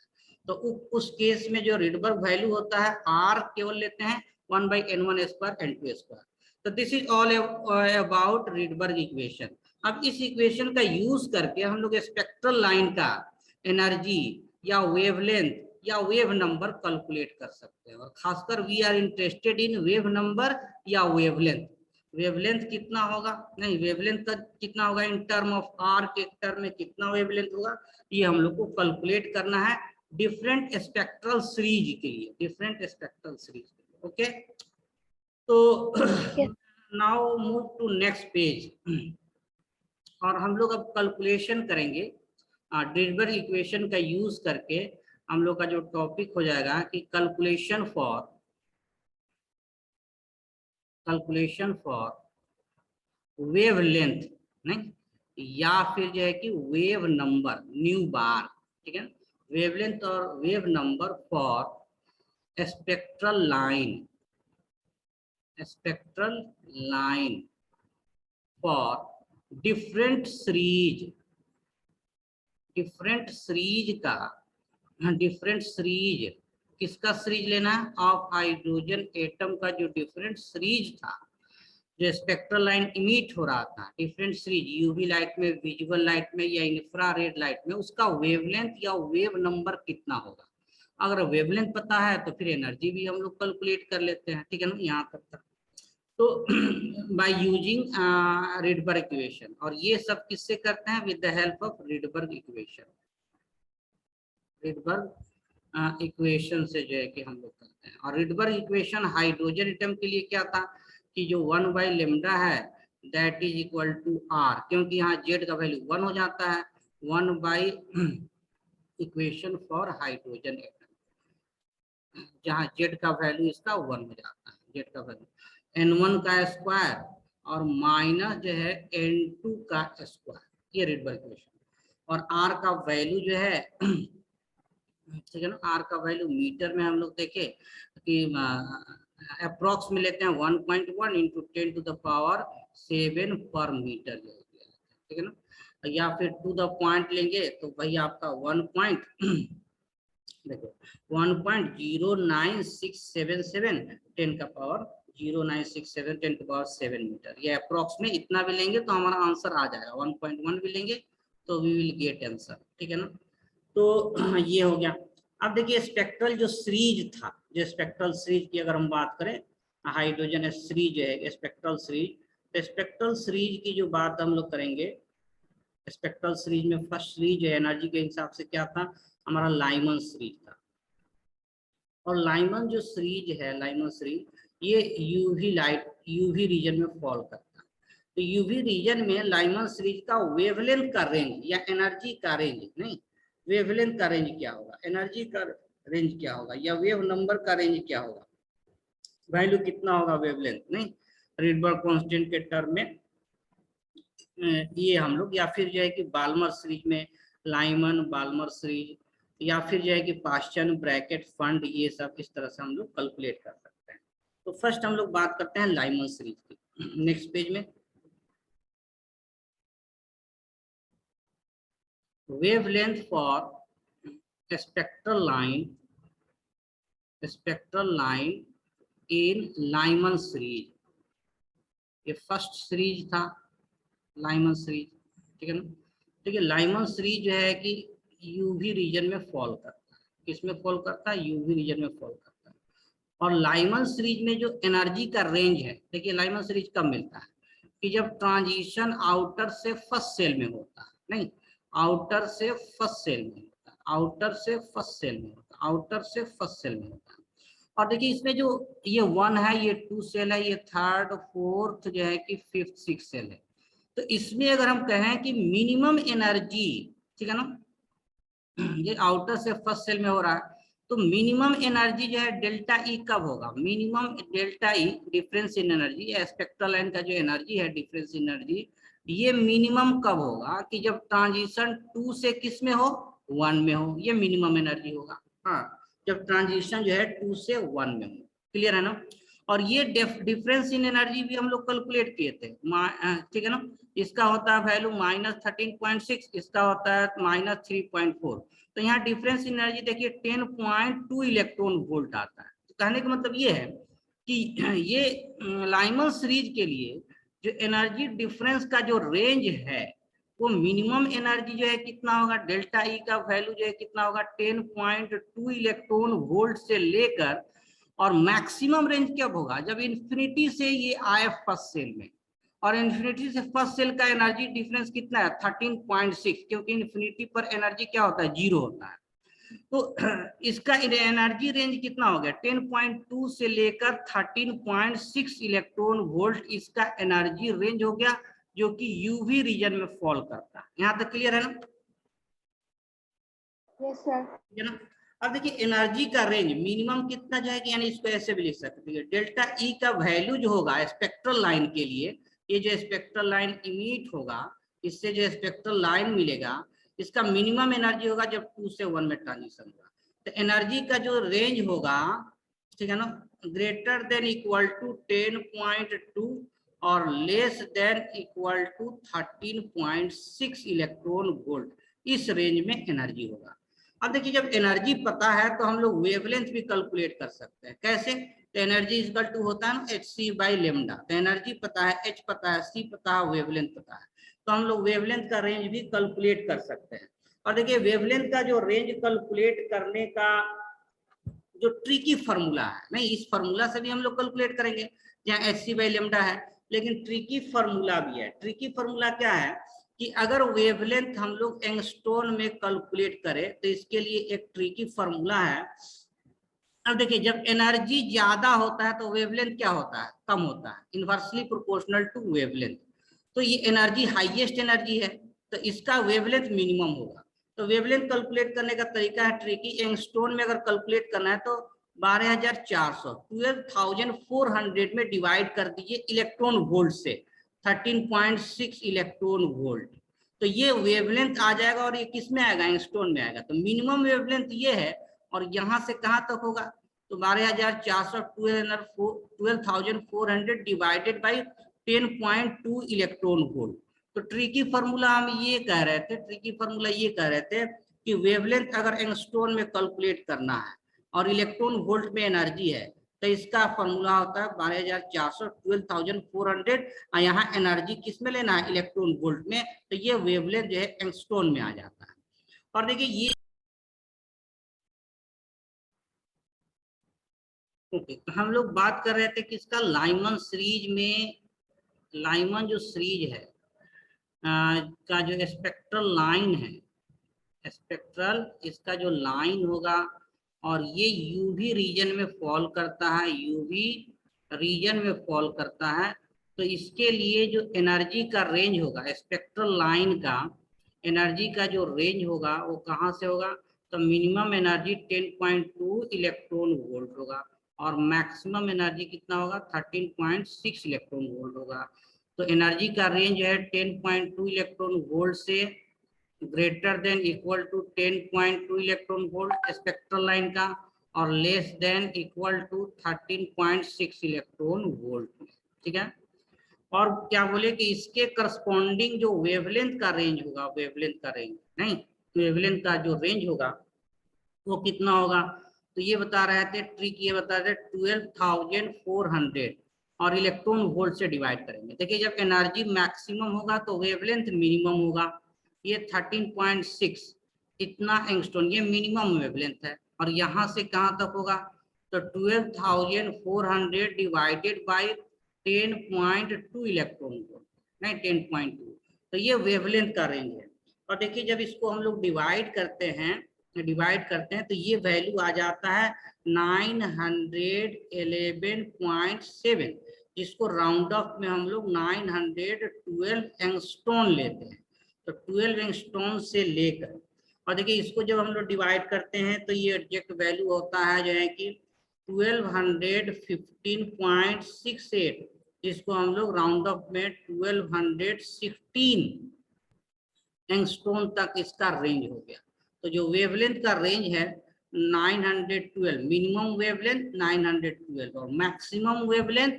तो उस केस में जो रिडबर्ग वैल्यू होता है आर केवल लेते हैं 1 by n1 square n2 square. तो this is all about Rydberg equation. अब इस इक्वेशन का यूज करके हम लोग स्पेक्ट्रल लाइन का एनर्जी या वेवलेंथ या वेव नंबर कैलकुलेट कर सकते हैं, और खासकर we are interested in wave number या वेवलेंथ। वेवलेंथ कितना होगा, नहीं वेवलेंथ का कितना होगा इन टर्म ऑफ आर के टर्म में कितना वेवलेंथ होगा, ये हम लोग को कैलकुलेट करना है डिफरेंट स्पेक्ट्रल सीरीज के लिए, डिफरेंट स्पेक्ट्रल सीरीज। ओके, तो now move to next page, और हम लोग अब कैलकुलेशन करेंगे रिडबर्ग इक्वेशन का यूज करके। हम लोग का जो टॉपिक हो जाएगा कि कैलकुलेशन फॉर वेवलेंथ, नहीं, या फिर जो है कि वेव नंबर न्यू बार, ठीक है, वेवलेंथ और wave number for spectral line for different series किसका सीरीज लेना है, ऑफ हाइड्रोजन एटम का जो डिफरेंट सीरीज था, जो स्पेक्ट्रल लाइन इमिट हो रहा था, डिफरेंट सीरीज यूवी लाइट में, विजुअल लाइट में या इंफ्रारेड लाइट में, उसका वेवलेंथ या वेव नंबर कितना होगा। अगर वेवलेंथ पता है तो फिर एनर्जी भी हम लोग कैलकुलेट कर लेते हैं, ठीक है ना, यहाँ तक। तो बाय यूजिंग रिडबर्ग इक्वेशन, और ये सब किससे करते हैं, with the help of Rydberg equation. Rydberg equation से जो है कि हम लोग करते हैं। और रिडबर्ग इक्वेशन हाइड्रोजन एटम के लिए क्या था कि जो 1 बाई लेमडा है that is equal to R, क्योंकि यहाँ जेड का वैल्यू 1 हो जाता है, 1 by equation for hydrogen atom, जहाँ जेड का वैल्यू इसका 1 हो जाता है, जेड का वैल्यू n1 का स्क्वायर और माइनस जो है n2 का स्क्वायर, ये रिडबर्ग इक्वेशन। और r का वैल्यू जो है, ठीक है ना, r का वैल्यू मीटर में हम लोग देखे कि अप्रोक्स में लेते हैं 1.1 इंटू 10 टू द पावर 7 पर मीटर, ठीक है ना, या फिर टू द पॉइंट लेंगे तो वही आपका 1.09677 10 का पावर 09677 10 टू पावर 7 मीटर, ये अप्रोक्स में इतना भी लेंगे तो हमारा आंसर आ जाएगा। 1.1 भी लेंगे तो वी विल गेट आंसर, ठीक है ना। तो ये हो गया। अब देखिए स्पेक्ट्रल जो सीरीज था, जो स्पेक्ट्रल सीरीज की अगर हम बात करें, हाइड्रोजन सीरीज है स्पेक्ट्रल सीरीज, स्पेक्ट्रल सीरीज की जो बात हम लोग करेंगे, स्पेक्ट्रल सीरीज में फर्स्ट सीरीज एनर्जी के हिसाब से क्या था, हमारा लाइमन सीरीज था। और लाइमन जो सीरीज है, लाइमन सीरीज, ये यूवी लाइट, यूवी रीजन में फॉल करता है। तो यूवी रीजन में लाइमन सीरीज का वेवलेंथ का रेंज या एनर्जी का रेंज, नहीं वेवलेंथ का रेंज क्या होगा, एनर्जी का रेंज क्या होगा, या वेव नंबर का रेंज क्या होगा, वैल्यू कितना होगा वेवलेंथ, नहीं रिडबर्ग कांस्टेंट के टर्म में ये हम लोग, या फिर जो है कि बाल्मर सीरीज में लाइमन बाल्मर सीरीज, या फिर जो है कि पास्चन ब्रैकेट फंड, ये सब इस तरह से हम लोग कैलकुलेट कर सकते हैं। तो फर्स्ट हम लोग बात करते हैं लाइमन सीरीज की। नेक्स्ट पेज में wavelength for spectral line in Lyman series, ये फर्स्ट सीरीज था लाइमन सीरीज, ठीक है ना। ठीक है, लाइमन सीरीज जो है कि यूवी रीजन में फॉल करता है, किसमें फॉल करता है, यूवी रीजन में फॉल करता है। और लाइमन सीरीज में जो एनर्जी का रेंज है, देखिए लाइमन सीरीज कब मिलता है कि जब ट्रांजिशन आउटर से फर्स्ट सेल में होता है, नहीं आउटर से फर्स्ट सेल में होता है, आउटर से फर्स्ट सेल में होता है, आउटर से फर्स्ट सेल में होता है। और देखिए इसमें जो ये 1 है, ये 2 सेल है, ये 3rd 4th जो है कि 5th 6th सेल है। तो इसमें अगर हम कहें कि मिनिमम एनर्जी, ठीक है ना, ये आउटर से फर्स्ट सेल में हो रहा है, तो मिनिमम एनर्जी जो है डेल्टा ई कब होगा, minimum delta E difference in energy, spectral line का जो एनर्जी है डिफरेंस इन एनर्जी, ये मिनिमम कब होगा कि जब ट्रांजिशन 2 से किस में हो, 1 में हो, ये मिनिमम एनर्जी होगा। हाँ, जब ट्रांजिशन जो है 2 से 1 में हो, क्लियर है ना। और ये डिफरेंस इन एनर्जी भी हम लोग कैलकुलेट किए थे, ठीक है ना। इसका होता है वैल्यू -13.6, इसका होता है -3.4। तो यहाँ डिफरेंस इन एनर्जी देखिए 10.2 इलेक्ट्रॉन वोल्ट आता है। तो कहने का मतलब ये है कि ये लाइमन सीरीज के लिए जो एनर्जी डिफरेंस का जो रेंज है, वो मिनिमम एनर्जी जो है कितना होगा, डेल्टा ई का वैल्यू जो है कितना होगा 10.2 इलेक्ट्रॉन वोल्ट से लेकर, और मैक्सिमम रेंज कब होगा, जब इन्फिनिटी से ये आए फर्स्ट सेल में, और इन्फिनिटी से फर्स्ट सेल का एनर्जी डिफरेंस कितना है 13.6, क्योंकि इन्फिनिटी पर एनर्जी क्या होता है, 0 होता है। तो इसका एनर्जी रेंज कितना हो गया 10.2 से लेकर 13.6 इलेक्ट्रॉन वोल्ट, इसका एनर्जी रेंज हो गया, जो कि यूवी रीजन में फॉल करता है। यहाँ तक क्लियर है ना? Yes sir. ठीक है ना। अब देखिए एनर्जी का रेंज मिनिमम कितना जाएगा, यानी इसको ऐसे भी लिख सकते हैं, डेल्टा ई का वैल्यू जो होगा स्पेक्ट्रल लाइन के लिए, ये जो स्पेक्ट्रल लाइन इमिट होगा, इससे जो स्पेक्ट्रल लाइन मिलेगा, इसका मिनिमम एनर्जी होगा जब 2 से 1 में ट्रांजिशन होगा। तो एनर्जी का जो रेंज होगा, ठीक है ना, ग्रेटर देन इक्वल टू 10.2 और less than equal to 13.6 electron volt, इस रेंज में एनर्जी होगा। अब देखिए जब एनर्जी पता है तो हम लोग वेवलेंथ भी कैलकुलेट कर सकते हैं। कैसे? तो एनर्जी इक्वल टू होता है ना hc/λ। तो एनर्जी पता है, h पता है, c पता है, वेवलेंथ पता है, तो हम लोग वेवलेंथ का रेंज भी कैलकुलेट कर सकते हैं। और देखिए वेवलेंथ का जो रेंज कैलकुलेट करने का जो ट्रिकी फॉर्मूला है, नहीं इस फॉर्मूला से भी हम लोग कैलकुलेट करेंगे जहाँ hc/λ है, लेकिन ट्रिकी फॉर्मूला भी है। ट्रिकी फॉर्मूला क्या है कि अगर वेवलेंथ हम लोग एंगस्ट्रॉन में कैलकुलेट करें तो इसके लिए एक ट्रिकी फॉर्मूला है। अब देखिए जब एनर्जी ज्यादा होता है तो वेवलेंथ क्या होता है, कम होता है, इनवर्सली प्रोपोर्शनल टू वेवलेंथ। तो ये एनर्जी हाईएस्ट एनर्जी है, तो इसका वेवलेंथ मिनिमम होगा। तो वेवलेंथ कैलकुलेट करने का तरीका है ट्रिकी। एंगस्ट्रॉन में अगर कैलकुलेट करना है तो 12,400 12,400 में डिवाइड कर दीजिए इलेक्ट्रॉन वोल्ट से, 13.6 इलेक्ट्रॉन वोल्ट, तो ये वेवलेंथ आ जाएगा। और ये किस में आएगा, एंगस्ट्रॉन में आएगा। तो मिनिमम वेवलेंथ ये है, और यहाँ से कहाँ तक होगा, तो 12,400 12,400 डिवाइडेड बाई 10.2 इलेक्ट्रॉन वोल्ट। तो ट्रिकी फॉर्मूला हम ये कह रहे थे, ट्रिकी फॉर्मूला ये कह रहे थे कि वेवलेंथ अगर एंगस्ट्रॉन में कैलकुलेट करना है और इलेक्ट्रॉन वोल्ट में एनर्जी है, तो इसका फॉर्मूला होता है 12,400 12,400, और यहाँ एनर्जी किस में लेना है, इलेक्ट्रॉन वोल्ट में, तो ये वेवलेंथ जो है एंगस्ट्रॉन में आ जाता है। और देखिए ये ओके, तो हम लोग बात कर रहे थे कि इसका लाइमन सीरीज में लाइमन जो सीरीज है का जो स्पेक्ट्रल लाइन है, स्पेक्ट्रल इसका जो लाइन होगा और ये यूवी रीजन में फॉल करता है, यूवी रीजन में फॉल करता है, तो इसके लिए जो एनर्जी का रेंज होगा, स्पेक्ट्रल लाइन का एनर्जी का जो रेंज होगा वो कहाँ से होगा, तो मिनिमम एनर्जी 10.2 इलेक्ट्रॉन वोल्ट होगा और मैक्सिमम एनर्जी कितना होगा 13.6 इलेक्ट्रॉन वोल्ट होगा। तो एनर्जी का रेंज है 10.2 इलेक्ट्रॉन वोल्ट से greater than equal to 10.2 electron volt spectral line का और less than equal to 13.6 electron volt. ठीक है, और क्या बोले कि इसके करस्पॉन्डिंग जो वेवलेंथ का रेंज होगा, वेवलेंथ का रेंज नहीं, वेवलेंथ का जो रेंज होगा वो कितना होगा, तो ये बता रहे थे ट्रिक, ये बता रहे 12,400 और इलेक्ट्रॉन वोल्ट से डिवाइड करेंगे। देखिए जब एनर्जी मैक्सिमम होगा तो वेवलेंथ मिनिमम होगा, ये 13.6 इतना एंगस्ट्रॉन, ये मिनिमम वेवलेंथ है, और यहाँ से कहाँ तक होगा, तो 12,400 डिवाइडेड बाई 10.2 इलेक्ट्रॉन वोल्ट, नहीं 10.2, तो ये वेवलेंथ का रेंज है। और देखिए जब इसको हम लोग डिवाइड करते हैं तो ये वैल्यू आ जाता है 911.7, जिसको राउंड ऑफ में हम लोग 912 एंगस्ट्रॉन लेते हैं, तो 12 एंगस्ट्रॉन से लेकर, और देखिए इसको जब हम लोग डिवाइड करते हैं तो ये एग्जैक्ट वैल्यू होता है जो है कि 1215.68, जिसको हम लोग राउंड ऑफ में 1216 एंगस्ट्रॉन तक इसका रेंज हो गया। तो जो वेवलेंथ का रेंज है 912, मिनिमम वेवलेंथ 912 और मैक्सिमम वेवलेंथ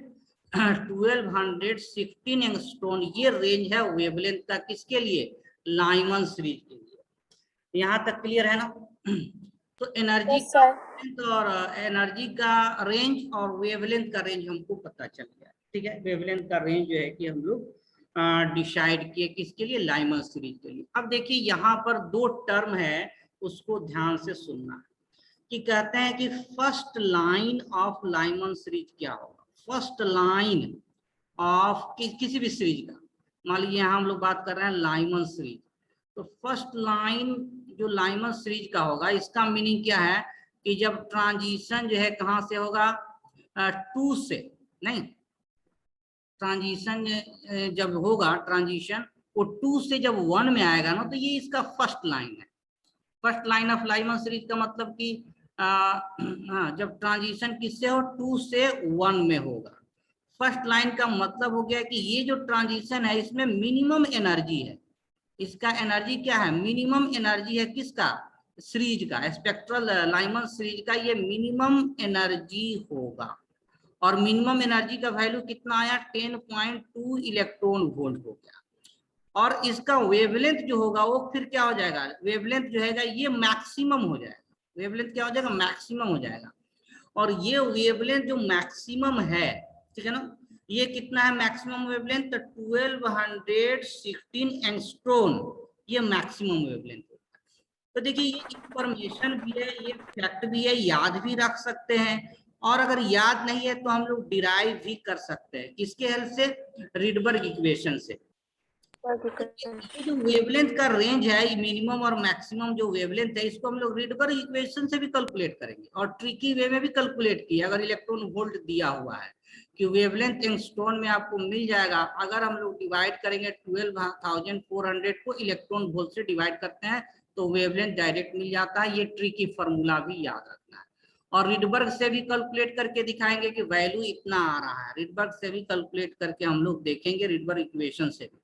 1216 एंगस्ट्रॉन, ये रेंज है वेवलेंथ का, किसके लिए, लाइमन सीरीज के लिए। यहाँ तक क्लियर है ना। तो एनर्जी का और एनर्जी का रेंज और वेवलेंथ का रेंज हमको पता चल गया। ठीक है, वेवलेंथ का रेंज जो है कि हम लोग डिसाइड किए किसके लिए, लाइमन सीरीज के लिए। अब देखिए यहाँ पर दो टर्म है, उसको ध्यान से सुनना है कि कहते हैं कि first line of Lyman series क्या होगा, फर्स्ट लाइन ऑफ किसी भी सीरीज का, मान लीजिए यहाँ हम लोग बात कर रहे हैं लाइमन सीरीज, तो फर्स्ट लाइन जो लाइमन सीरीज का होगा इसका मीनिंग क्या है कि जब ट्रांजिशन जो है कहाँ से होगा, 2 से, नहीं ट्रांजिशन जब होगा, ट्रांजिशन वो 2 से जब 1 में आएगा ना, तो ये इसका फर्स्ट लाइन है। First line of Lyman series का मतलब कि जब ट्रांजिशन किससे हो, 2 से 1 में होगा। फर्स्ट लाइन का मतलब हो गया कि ये जो ट्रांजिशन है इसमें मिनिमम एनर्जी है, इसका एनर्जी क्या है, मिनिमम एनर्जी है किसका, सीरीज का, स्पेक्ट्रल लाइमन सीरीज का ये मिनिमम एनर्जी होगा, और मिनिमम एनर्जी का वैल्यू कितना आया, 10.2 इलेक्ट्रॉन वोल्ट हो गया। और इसका वेवलेंथ जो होगा वो फिर क्या हो जाएगा, वेवलेंथ जो है ये मैक्सिमम हो जाएगा, वेवलेंथ क्या हो जाएगा, मैक्सिमम हो जाएगा। और ये वेवलेंथ जो मैक्सिमम है, ठीक है ना, ये कितना है मैक्सिमम वेवलेंथ, 1216 एंगस्ट्रॉन, ये मैक्सिमम वेवलेंथ है। तो देखिए ये इंफॉर्मेशन भी है, ये फैक्ट भी है, याद भी रख सकते हैं, और अगर याद नहीं है तो हम लोग डिराइव भी कर सकते हैं, किसके हेल्प से, रिडबर्ग इक्वेशन से। ये जो वेवलेंथ का रेंज है, मिनिमम और मैक्सिमम जो वेवलेंथ है, इसको हम लोग रिडबर्ग इक्वेशन से भी कैलकुलेट करेंगे, और ट्रिकी वे में भी कैलकुलेट किया अगर इलेक्ट्रॉन वोल्ट दिया हुआ है कि वेवलेंथ एंगस्ट्रॉन में आपको मिल जाएगा। अगर हम लोग डिवाइड करेंगे 12,400 को इलेक्ट्रॉन वोल्ट से डिवाइड करते हैं तो वेवलेंथ डायरेक्ट मिल जाता है। ये ट्रिकी फॉर्मूला भी याद रखना है, और रिडबर्ग से भी कैलकुलेट करके दिखाएंगे कि वैल्यू इतना आ रहा है, रिडबर्ग से भी कैलकुलेट करके हम लोग देखेंगे, रिडबर्ग इक्वेशन से भी।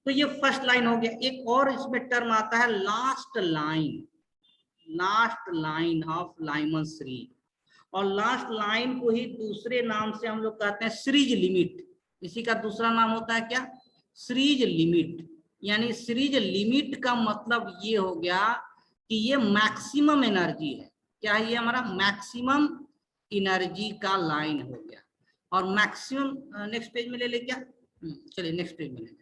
तो ये फर्स्ट लाइन हो गया। एक और इसमें टर्म आता है last line, last line of Lyman series, और लास्ट लाइन को ही दूसरे नाम से हम लोग कहते हैं सीरीज लिमिट। इसी का दूसरा नाम होता है क्या, सीरीज लिमिट। यानी सीरीज लिमिट का मतलब ये हो गया कि ये मैक्सिमम एनर्जी है, क्या है ये हमारा मैक्सिमम एनर्जी का लाइन हो गया। और मैक्सिमम नेक्स्ट पेज में ले ले क्या, चलिए नेक्स्ट पेज में ले लेना।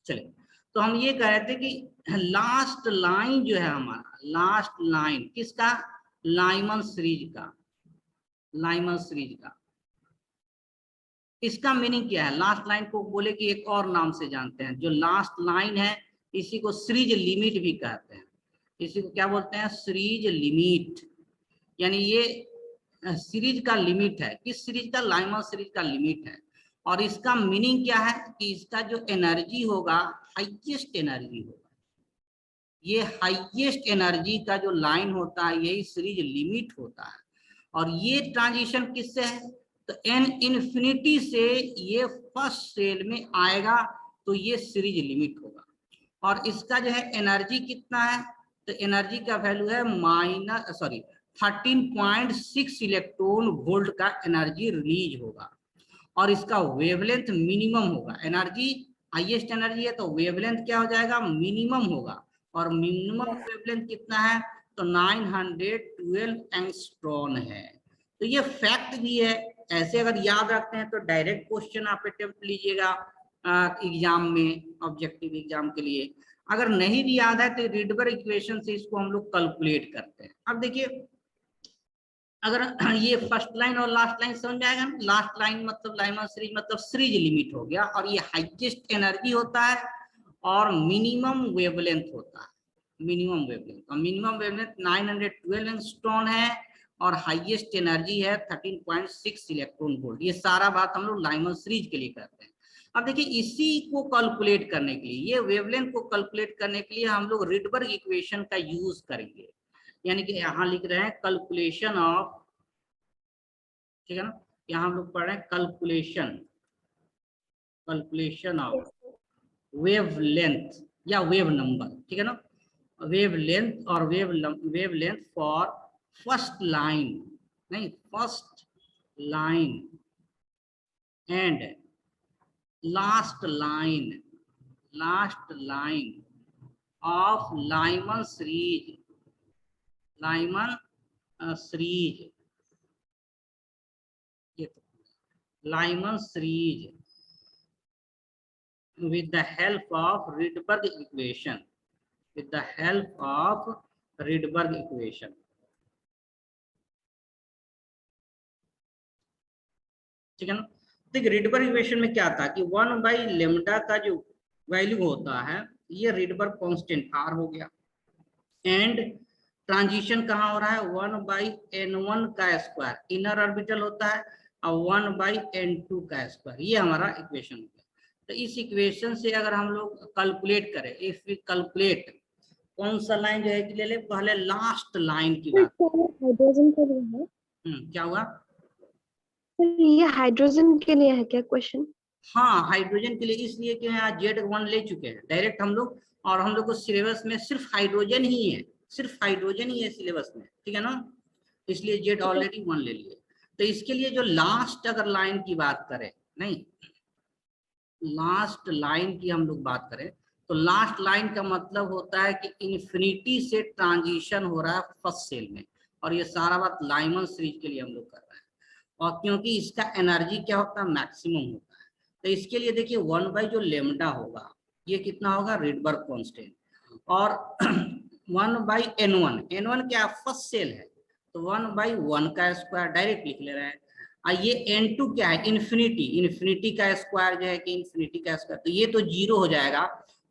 चलिए, तो हम ये कह रहे थे कि लास्ट लाइन जो है हमारा, लास्ट लाइन किसका, लाइमन सीरीज का, लाइमन सीरीज का। इसका मीनिंग क्या है? लास्ट लाइन को बोले कि एक और नाम से जानते हैं, जो लास्ट लाइन है इसी को सीरीज लिमिट भी कहते हैं। इसी को क्या बोलते हैं? Series limit. यानी ये सीरीज का लिमिट है। किस सीरीज का? लाइमन सीरीज का लिमिट है। और इसका मीनिंग क्या है कि इसका जो एनर्जी होगा हाईएस्ट एनर्जी होगा। ये हाईएस्ट एनर्जी का जो लाइन होता है यही सीरीज लिमिट होता है। और ये ट्रांजिशन किससे है? तो n इंफिनिटी से ये फर्स्ट सेल में आएगा तो ये सीरीज लिमिट होगा। और इसका जो है एनर्जी कितना है? तो एनर्जी का वैल्यू है 13.6 इलेक्ट्रॉन वोल्ट का एनर्जी रिलीज होगा। और इसका वेवलेंथ मिनिमम होगा। एनर्जी हाईएस्ट एनर्जी है तो वेवलेंथ क्या हो जाएगा? मिनिमम होगा। और मिनिमम वेवलेंथ कितना है? तो 912 एंगस्ट्रॉन है। तो ये फैक्ट भी है। ऐसे अगर याद रखते हैं तो डायरेक्ट क्वेश्चन आप अटेम्प्ट लीजिएगा एग्जाम में, ऑब्जेक्टिव एग्जाम के लिए। अगर नहीं भी याद है तो रीडबर्ग इक्वेशन से इसको हम लोग कैलकुलेट करते हैं। अब देखिए, अगर ये फर्स्ट लाइन और लास्ट लाइन समझ आएगा ना। लास्ट लाइन मतलब लाइमन सीरीज मतलब सीरीज लिमिट हो गया। और ये हाईएस्ट एनर्जी होता है और मिनिमम वेवलेंथ होता है। मिनिमम वेवलेंथ, और मिनिमम वेवलेंथ 912 एंगस्ट्रॉन है और हाईएस्ट एनर्जी है 13.6 इलेक्ट्रॉन वोल्ट। ये सारा बात हम लोग लाइमन सीरीज के लिए करते हैं। अब देखिए, इसी को कैलकुलेट करने के लिए, ये वेवलेंथ को कैलकुलेट करने के लिए हम लोग रीडबर्ग इक्वेशन का यूज करेंगे। यानी कि यहाँ लिख रहे हैं कैलकुलेशन ऑफ, ठीक है ना, यहाँ हम लोग पढ़ रहे हैं कैलकुलेशन ऑफ वेवलेंथ या वेव नंबर, ठीक है ना, वेवलेंथ और वेवलेंथ फॉर फर्स्ट लाइन, नहीं first line and last line of Lyman series Lyman series with the help of Rydberg equation. ठीक है ना। देखिए, रीडबर्ग इक्वेशन में क्या था कि 1/λ का जो वैल्यू होता है ये रीडबर्ग कांस्टेंट R हो गया। एंड ट्रांजिशन कहाँ हो रहा है? 1/n1 का स्क्वायर इनर ऑर्बिटल होता है और 1/n2 का स्क्वायर, ये हमारा इक्वेशन हो गया। तो इस इक्वेशन से अगर हम लोग कैलकुलेट करें, इफ वी कैलकुलेट, कौन सा लाइन जो है कि ले ले, पहले लास्ट लाइन की बात। हाइड्रोजन के लिए है? क्या हुआ? ये हाइड्रोजन के लिए है क्या क्वेश्चन? हाँ, हाइड्रोजन के लिए, इसलिए कि यहाँ Z1 ले चुके हैं डायरेक्ट हम लोग, और हम लोग को सिलेबस में सिर्फ हाइड्रोजन ही है, सिलेबस में, ठीक है ना, इसलिए Z ऑलरेडी 1 ले लिए। तो इसके लिए जो लास्ट अगर लाइन की बात करें, नहीं लास्ट लाइन की हम लोग बात करें, तो लास्ट लाइन का मतलब होता है कि इन्फिनिटी से ट्रांजिशन हो रहा है फर्स्ट सेल में। और ये सारा बात लाइमन सीरीज के लिए हम लोग कर रहे हैं। और क्योंकि इसका एनर्जी क्या होता है? मैक्सिमम होता है। तो इसके लिए देखिए 1 जो लेमडा होगा ये कितना होगा? रीडबर्ग कांस्टेंट। और 1/n1, n1 क्या? फर्स्ट सेल है, तो 1/1 का स्क्वायर डायरेक्ट लिख ले रहे हैं। ये n2 क्या है? इन्फिनिटी का स्क्वायर जो है कि इन्फिनिटी का स्क्वायर, तो ये तो 0 हो जाएगा।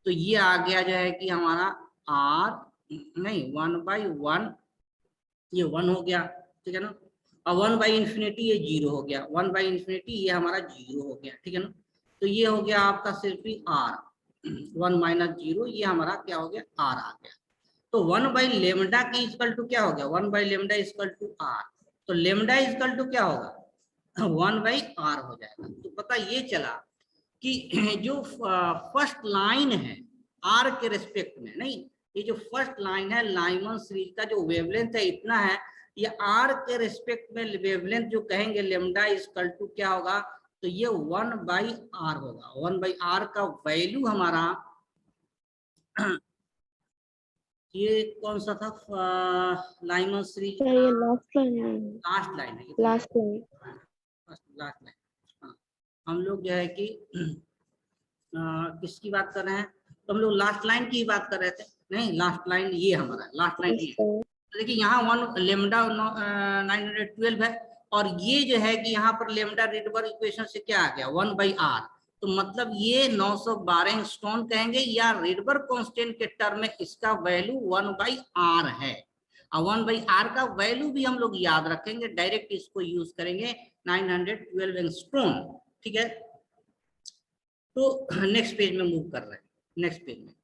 तो ये आ गया जो है कि हमारा r, नहीं 1/1, ये 1 हो गया, ठीक है ना। और 1/इंफिनिटी ये 0 हो गया, 1/इंफिनिटी ये हमारा 0 हो गया, ठीक है ना। तो ये हो गया आपका सिर्फ ही r, 1 - 0, ये हमारा क्या हो गया? r आ गया। तो 1/λ की इक्वल टू क्या हो गया? 1/λ इक्वल टू r। तो लेमडा इक्वल टू क्या होगा? 1/r हो जाएगा। तो पता ये चला कि जो फर्स्ट लाइन है r के रेस्पेक्ट में, नहीं ये जो फर्स्ट लाइन है लाइमन सीरीज का जो वेवलेंथ है इतना है, ये r के रेस्पेक्ट में वेवलेंथ जो कहेंगे लेमडा इक्वल टू क्या होगा? तो ये 1/r होगा। 1/r का वैल्यू हमारा ये कौन सा था? लाइमन सीरीज ये लास्ट लाइन है। लास्ट लाइन है, लास्ट लाइन। Last line. हाँ, हम लोग जो है कि किसकी बात कर रहे हैं? तो हम लोग लास्ट लाइन की बात कर रहे थे। नहीं, लास्ट लाइन ये हमारा लास्ट लाइन ये है। तो देखिए यहाँ 1 लेमडा 912 है, और ये जो है कि यहाँ पर लेमडा रिडबर्ग इक्वेशन से क्या आ गया 1/r, तो मतलब ये 912 एंगस्ट्रॉन कहेंगे या रिडबर्ग कांस्टेंट के टर्म में इसका वैल्यू 1/r है। और 1/r का वैल्यू भी हम लोग याद रखेंगे, डायरेक्ट इसको यूज करेंगे 912 एंगस्ट्रॉन। ठीक है, तो नेक्स्ट पेज में मूव कर रहे हैं। नेक्स्ट पेज में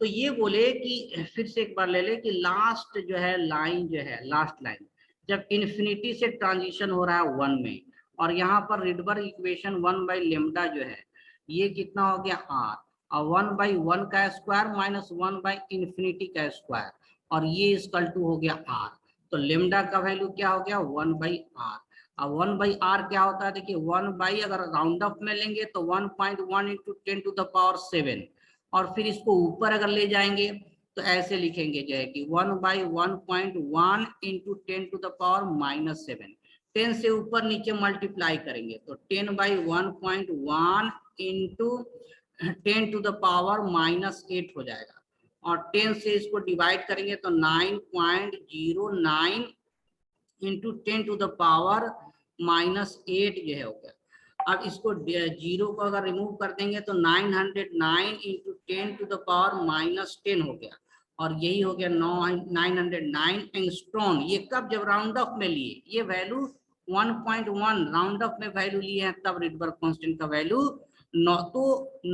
तो ये बोले कि फिर से एक बार ले ले कि लास्ट जो है लाइन जो है, लास्ट लाइन जब इन्फिनिटी से ट्रांजिशन हो रहा है 1 में, और यहाँ पर रिडबर्ग इक्वेशन 1/λ जो है ये कितना हो गया r, और 1/1 का स्क्वायर माइनस 1/∞ का स्क्वायर, और ये इक्वल टू हो गया r। तो लेमडा का वैल्यू क्या हो गया 1/r। अब 1/r क्या होता है, देखिए 1 अगर राउंड ऑफ में लेंगे तो 1.1 इंटू 10⁻⁷, और फिर इसको ऊपर अगर ले जाएंगे तो ऐसे लिखेंगे जो है कि 1/1.1 इंटू 10⁻⁻7, 10 से ऊपर नीचे मल्टीप्लाई करेंगे तो 10/1.1 इंटू 10⁻⁻8 हो जाएगा, और 10 से इसको डिवाइड करेंगे तो 9.09 इंटू 10⁻⁻8 जो है हो गया। अब इसको जीरो को अगर रिमूव कर देंगे तो 909 इंटू 10⁻⁻10 हो गया, और यही हो गया 909 एंगस्ट्रॉन। ये कब, जब राउंड ऑफ में लिए, ये वैल्यू 1.1 राउंड ऑफ में वैल्यू लिए हैं तब रिडबर्ग कांस्टेंट का वैल्यू तो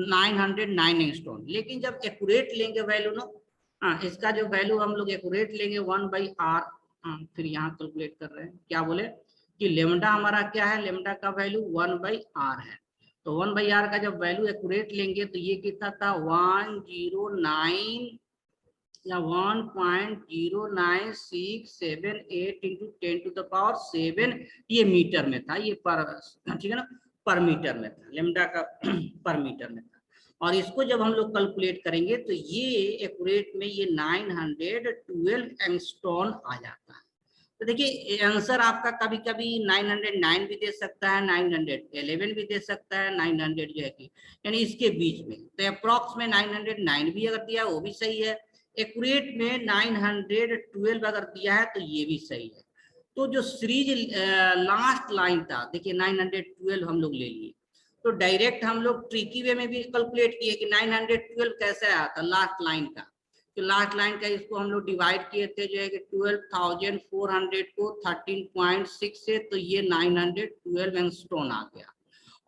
909 एंगस्ट्रॉन। लेकिन जब एक्यूरेट लेंगे वैल्यू ना, इसका जो वैल्यू हम लोग एक्यूरेट लेंगे 1/r, फिर यहाँ कैलकुलेट कर रहे हैं क्या बोले कि लेमडा हमारा क्या है, लेमडा का वैल्यू 1/r है। तो 1/r का जब वैल्यू एक्यूरेट लेंगे तो ये कितना था 109 या 1.09678 इंटू 10⁻⁷, ये मीटर में था, ये पर, ठीक है ना, पर मीटर में था, लेमडा का पर मीटर में था। और इसको जब हम लोग कैलकुलेट करेंगे तो ये एक्यूरेट में ये 912 एंगस्ट्रॉन आ जाता है। तो देखिए आंसर आपका कभी कभी 909 भी दे सकता है, 911 भी दे सकता है, 900 जो है कि यानी इसके बीच में, तो अप्रॉक्स में 909 भी अगर दिया है वो भी सही है, एक्यूरेट में 912 अगर दिया है तो ये भी सही है। तो जो सीरीज लास्ट लाइन था, देखिए 912 हम लोग ले लिए, तो डायरेक्ट हम लोग ट्रिकी वे में भी कैलकुलेट किए कि 912 कैसे आया था लास्ट लाइन का। तो लास्ट लाइन का इसको हम लोग डिवाइड किए थे जो है कि 12,400 को 13.6 से, तो ये 912 एंगस्ट्रॉन आ गया।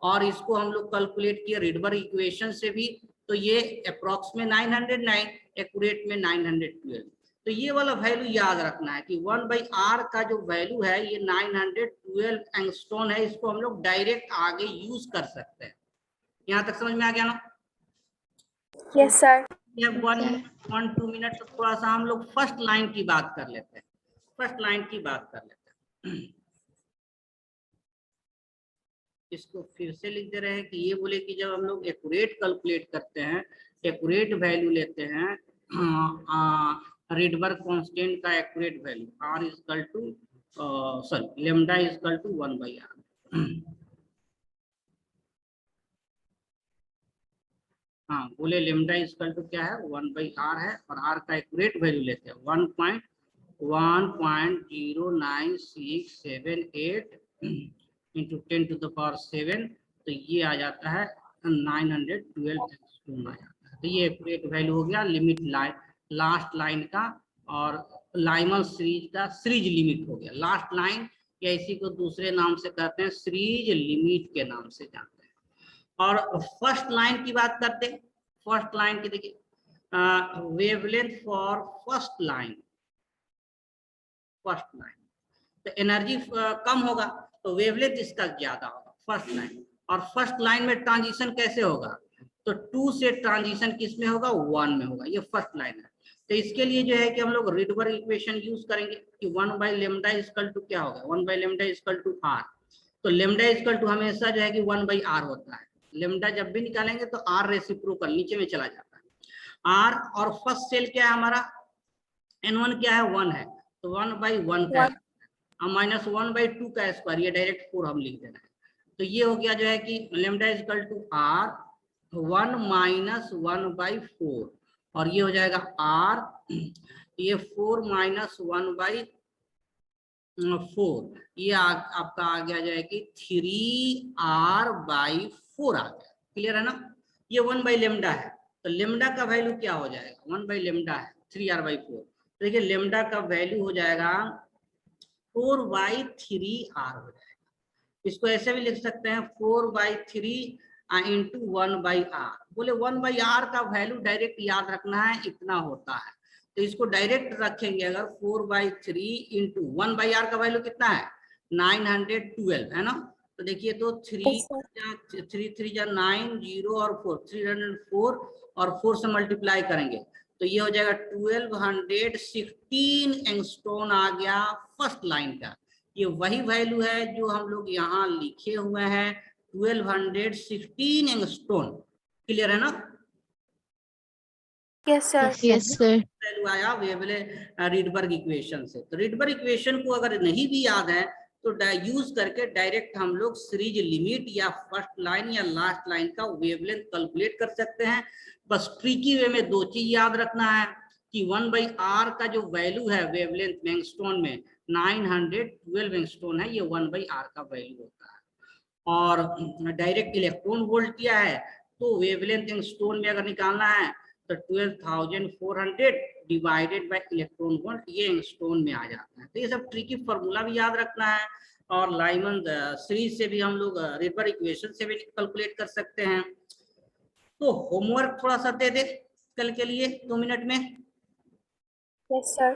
और इसको हम लोग कैलकुलेट किए रिडबर्ग इक्वेशन से भी, तो ये अप्रॉक्स में 909, एक्यूरेट में 912। तो ये वाला वैल्यू याद रखना है कि 1/r का जो वैल्यू है ये 912 एंगस्ट्रॉन है, इसको हम लोग डायरेक्ट आगे यूज कर सकते हैं। यहाँ तक समझ में आ गया ना? Yes sir. 1-2 मिनट तो थोड़ा सा हम लोग फर्स्ट लाइन की बात कर लेते हैं, फर्स्ट लाइन की बात कर लेते हैं। इसको फिर से लिख दे रहे हैं कि ये बोले कि जब हम लोग एक्यूरेट कैलकुलेट करते हैं, एक्यूरेट वैल्यू लेते हैं, रिडबर्ग कांस्टेंट का accurate value r equal to sorry lambda equal to 1/r। हाँ बोले लेमडा इक्वल टू क्या है 1/r है, और r का एक्यूरेट वैल्यू लेते हैं 1.09678 इंटू 10⁻⁷, तो ये आ जाता है 912 एंगस्ट्रॉन आ जाता है। तो ये एक्यूरेट वैल्यू हो गया लिमिट लाइन, लास्ट लाइन का, और लाइमन सीरीज का सीरीज लिमिट हो गया। लास्ट लाइन या इसी को दूसरे नाम से कहते हैं सीरीज लिमिट के नाम से जानते हैं। और फर्स्ट लाइन की बात करते हैं, फर्स्ट लाइन की देखिए wavelength for first line, first line तो एनर्जी कम होगा तो वेवलेंथ इसका ज्यादा होगा फर्स्ट लाइन। और फर्स्ट लाइन में ट्रांजिशन कैसे होगा, तो 2 से ट्रांजिशन किस में होगा 1 में होगा, ये फर्स्ट लाइन है। तो इसके लिए जो है कि हम लोग रिडबर्ग इक्वेशन यूज करेंगे कि 1/λ इक्वल टू क्या होगा 1/λ इक्वल टू r। तो लेमडा इक्वल टू हमेशा जो है कि 1/r होता है, लेमडा जब भी निकालेंगे तो r रेसिप्रोकल नीचे में चला जाता है r। और फर्स्ट सेल क्या है हमारा n1 क्या है 1 है, तो 1/1 का माइनस 1/2 का स्क्वायर, ये डायरेक्ट 4 हम लिख देना है। तो ये हो गया जो है कि lambda equal to r 1 minus 1/4, और ये हो जाएगा r, ये 4 माइनस 1/, 4, ये आपका आ गया जाएगी 3r/4 आ गया। क्लियर है ना? ये 1/λ है, तो लेमडा का वैल्यू क्या हो जाएगा? 1/λ है 3r/4। तो देखिए लेमडा का वैल्यू हो जाएगा 4/3r हो जाएगा। इसको ऐसे भी लिख सकते हैं 4/3 इंटू 1/r। बोले 1/r का वैल्यू डायरेक्ट याद रखना है, इतना होता है, तो इसको डायरेक्ट रखेंगे। अगर 4/3 इंटू 1/r का वैल्यू कितना है? 912 है ना? तो देखिए तो 3 3 जा 9, 0 और 4, 304 और 4 से मल्टीप्लाई करेंगे तो ये हो जाएगा 1216 एंगस्ट्रॉन आ गया फर्स्ट लाइन का। ये वही वैल्यू है जो हम लोग यहाँ लिखे हुए हैं 1216 एंगस्ट्रॉन। क्लियर है ना? Yes, sir. Yes, sir. Value आया रीडबर्ग इक्वेशन से। तो रीडबर्ग इक्वेशन को अगर नहीं भी याद है तो यूज करके डायरेक्ट हम लोग सीरीज लिमिट या फर्स्ट लाइन या लास्ट लाइन का वेवलेंथ कैलकुलेट कर सकते हैं। बस ट्रिकी वे में दो चीज याद रखना है कि 1/r का जो वैल्यू है वेवलेंथ में एंगस्ट्रॉन में 912 एंगस्ट्रॉन है, ये 1/r का वैल्यू होता है। और डायरेक्ट इलेक्ट्रॉन वोल्ट किया है तो वेवलेंथ एंगस्ट्रॉन में अगर निकालना है तो 12,400 डिवाइडेड बाय इलेक्ट्रॉन वोल्ट, ये एंगस्ट्रॉन में आ जाता है। तो ये सब ट्रिकी फॉर्मूला भी याद रखना है। और लाइमन सीरीज से भी हम लोग रीडबर्ग इक्वेशन से भी कैलकुलेट कर सकते हैं। तो होमवर्क थोड़ा सा दे दे कल के लिए 2 मिनट में। Yes, sir.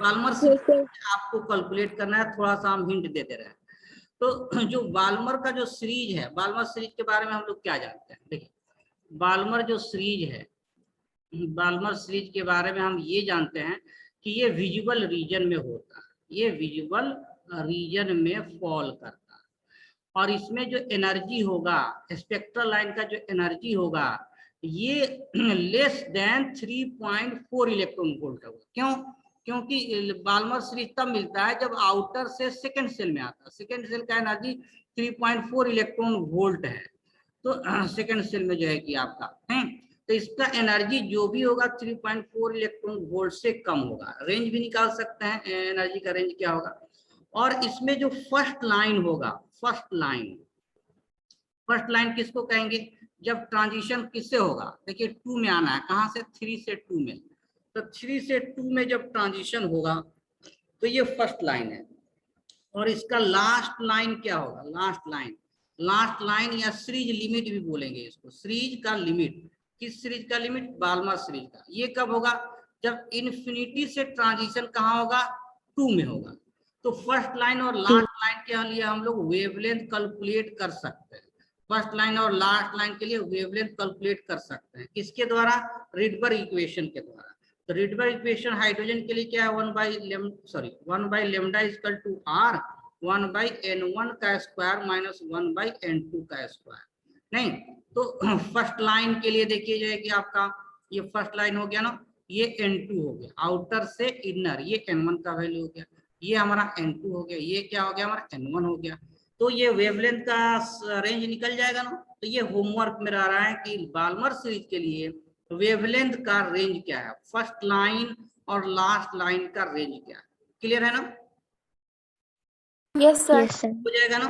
बाल्मर सीरीज आपको कैलकुलेट करना है, थोड़ा सा हम हिंट देते रहे। तो जो बाल्मर का जो सीरीज है, बाल्मर सीरीज के बारे में हम लोग क्या जानते हैं? देखिए बाल्मर जो सीरीज है, बाल्मर सीरीज के बारे में हम ये जानते हैं कि ये विजुअल रीजन में होता है, ये विजुअल रीजन में फॉल करता है। और इसमें जो एनर्जी होगा, स्पेक्ट्रल लाइन का जो एनर्जी होगा, ये लेस देन 3.4 इलेक्ट्रॉन वोल्ट होगा। क्यों? क्योंकि बाल्मर सीरीज तब मिलता है जब आउटर से सेकेंड सेल में आता है। सेकेंड सेल का एनर्जी 3.4 इलेक्ट्रॉन वोल्ट है, तो सेकेंड सेल में जो है कि आपका है, तो इसका एनर्जी जो भी होगा 3.4 इलेक्ट्रॉन वोल्ट से कम होगा। रेंज भी निकाल सकते हैं एनर्जी का रेंज क्या होगा। और इसमें जो फर्स्ट लाइन होगा, फर्स्ट लाइन किसको कहेंगे? जब ट्रांजिशन किससे होगा? देखिए 2 में आना है, कहां से? 3 से 2 में। तो 3 से 2 में जब ट्रांजिशन होगा तो ये फर्स्ट लाइन है। और इसका लास्ट लाइन क्या होगा? लास्ट लाइन या सीरीज लिमिट भी बोलेंगे इसको। सीरीज का लिमिट, किस सीरीज का लिमिट? बाल्मर सीरीज का। ये कब होगा? जब इन्फिनिटी से ट्रांजिशन कहाँ होगा? 2 में होगा। तो फर्स्ट लाइन और लास्ट लाइन के लिए हम लोग वेवलेंथ कैलकुलेट कर सकते हैं। फर्स्ट लाइन और लास्ट लाइन के लिए वेवलेंथ कैलकुलेट कर सकते हैं किसके द्वारा? रीडबर्ग इक्वेशन के द्वारा। तो रीडबर्ग इक्वेशन हाइड्रोजन के लिए क्या है? 1/λ इक्वल टू r 1/n1 का स्क्वायर माइनस 1/n2 का स्क्वायर। नहीं तो फर्स्ट लाइन के लिए देखिए जो है कि आपका ये फर्स्ट लाइन हो गया ना, ये n2 हो गया, आउटर से इनर ये n1 का वैल्यू हो गया, ये हमारा n2 हो गया, ये क्या हो गया? हमारा n1 हो गया। तो ये वेवलेंथ का रेंज निकल जाएगा ना। तो ये होमवर्क में रह रहा है कि बाल्मर सीरीज के लिए वेवलेंथ का रेंज क्या है, फर्स्ट लाइन और लास्ट लाइन का रेंज क्या है। क्लियर है ना? Yes, sir. Yes, sir. हो जाएगा ना?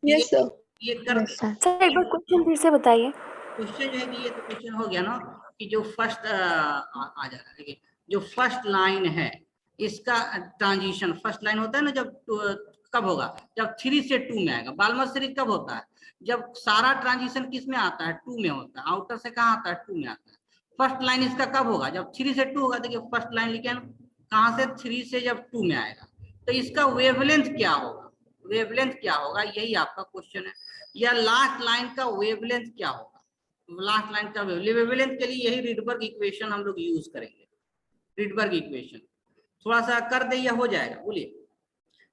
Yes, sir. ये कर Yes, sir. Sir, एक बार क्वेश्चन फिर से बताइए। क्वेश्चन जो है कि ये तो क्वेश्चन हो गया ना कि जो फर्स्ट आ जा रहा है। देखिए जो फर्स्ट लाइन है इसका ट्रांजिशन, फर्स्ट लाइन होता है ना जब कब होगा? जब 3 से 2 में आएगा। बाल्मर सीरीज कब होता है? जब सारा ट्रांजिशन किस में आता है? 2 में होता है। आउटर से कहाँ आता है? 2 में आता है। फर्स्ट लाइन इसका कब होगा? जब 3 से 2 होगा। देखिए फर्स्ट लाइन लिखे ना, कहाँ से? 3 से जब 2 में आएगा तो इसका वेवलेंथ क्या होगा? वेवलेंथ क्या होगा, यही आपका क्वेश्चन है। या लास्ट लाइन का वेवलेंथ क्या होगा? लास्ट लाइन का वेवलेंथ के लिए यही रीडबर्ग इक्वेशन हम लोग यूज करेंगे। रीडबर्ग इक्वेशन थोड़ा सा कर दे या हो जाएगा? बोलिए।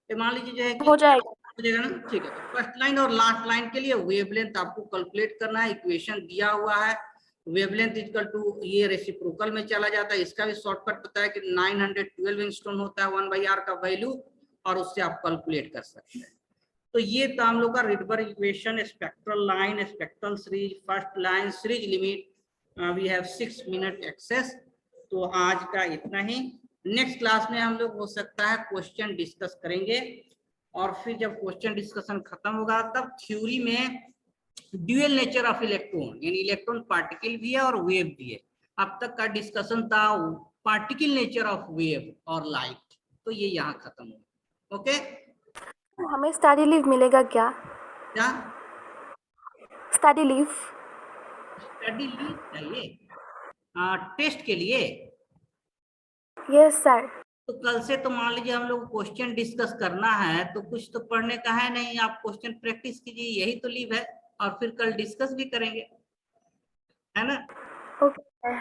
मान लीजिए जो है कि हो जाएगा। हो जाएगा ना, ठीक है। तो फर्स्ट लाइन और लास्ट लाइन के लिए वेवलेंथ आपको कैलकुलेट करना है। इक्वेशन दिया हुआ है, वेवलेंथ इक्वल टू, ये रेसिप्रोकल में चला जाता है। इसका भी शॉर्टकट पता है कि 912 एंगस्ट्रॉन होता है 1/r का वैल्यू, और उससे आप कैलकुलेट कर सकते हैं। तो ये तो हम लोग का Rydberg equation, spectral line, spectral series, first line, series limit. We have 6 minute access. तो आज का इतना ही। नेक्स्ट क्लास में हम लोग हो सकता है क्वेश्चन डिस्कस करेंगे, और फिर जब क्वेश्चन डिस्कशन खत्म होगा तब थ्योरी में ड्यूअल नेचर ऑफ इलेक्ट्रॉन, यानी इलेक्ट्रॉन पार्टिकल भी है और वेव भी है। अब तक का डिस्कशन था पार्टिकल नेचर ऑफ वेव और लाइट, तो ये यहाँ खत्म हो। ओके, हमें स्टडी लीव मिलेगा क्या? क्या स्टडी लीव? स्टडी लीव चाहिए टेस्ट के लिए? Yes sir. तो कल से तो मान लीजिए हम लोग क्वेश्चन डिस्कस करना है, तो कुछ तो पढ़ने का है नहीं, आप क्वेश्चन प्रैक्टिस कीजिए, यही तो लीव है, और फिर कल डिस्कस भी करेंगे, है ना? Okay sir.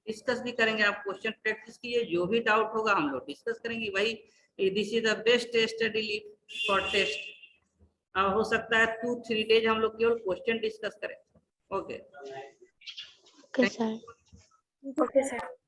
डिस्कस भी करेंगे, आप क्वेश्चन प्रैक्टिस कीजिए, जो भी डाउट होगा हम लोग डिस्कस करेंगे। भाई this is the best study leave for test. हो सकता है 2-3 डेज हम लोग केवल क्वेश्चन डिस्कस करें। Okay, Okay, sir. Okay sir.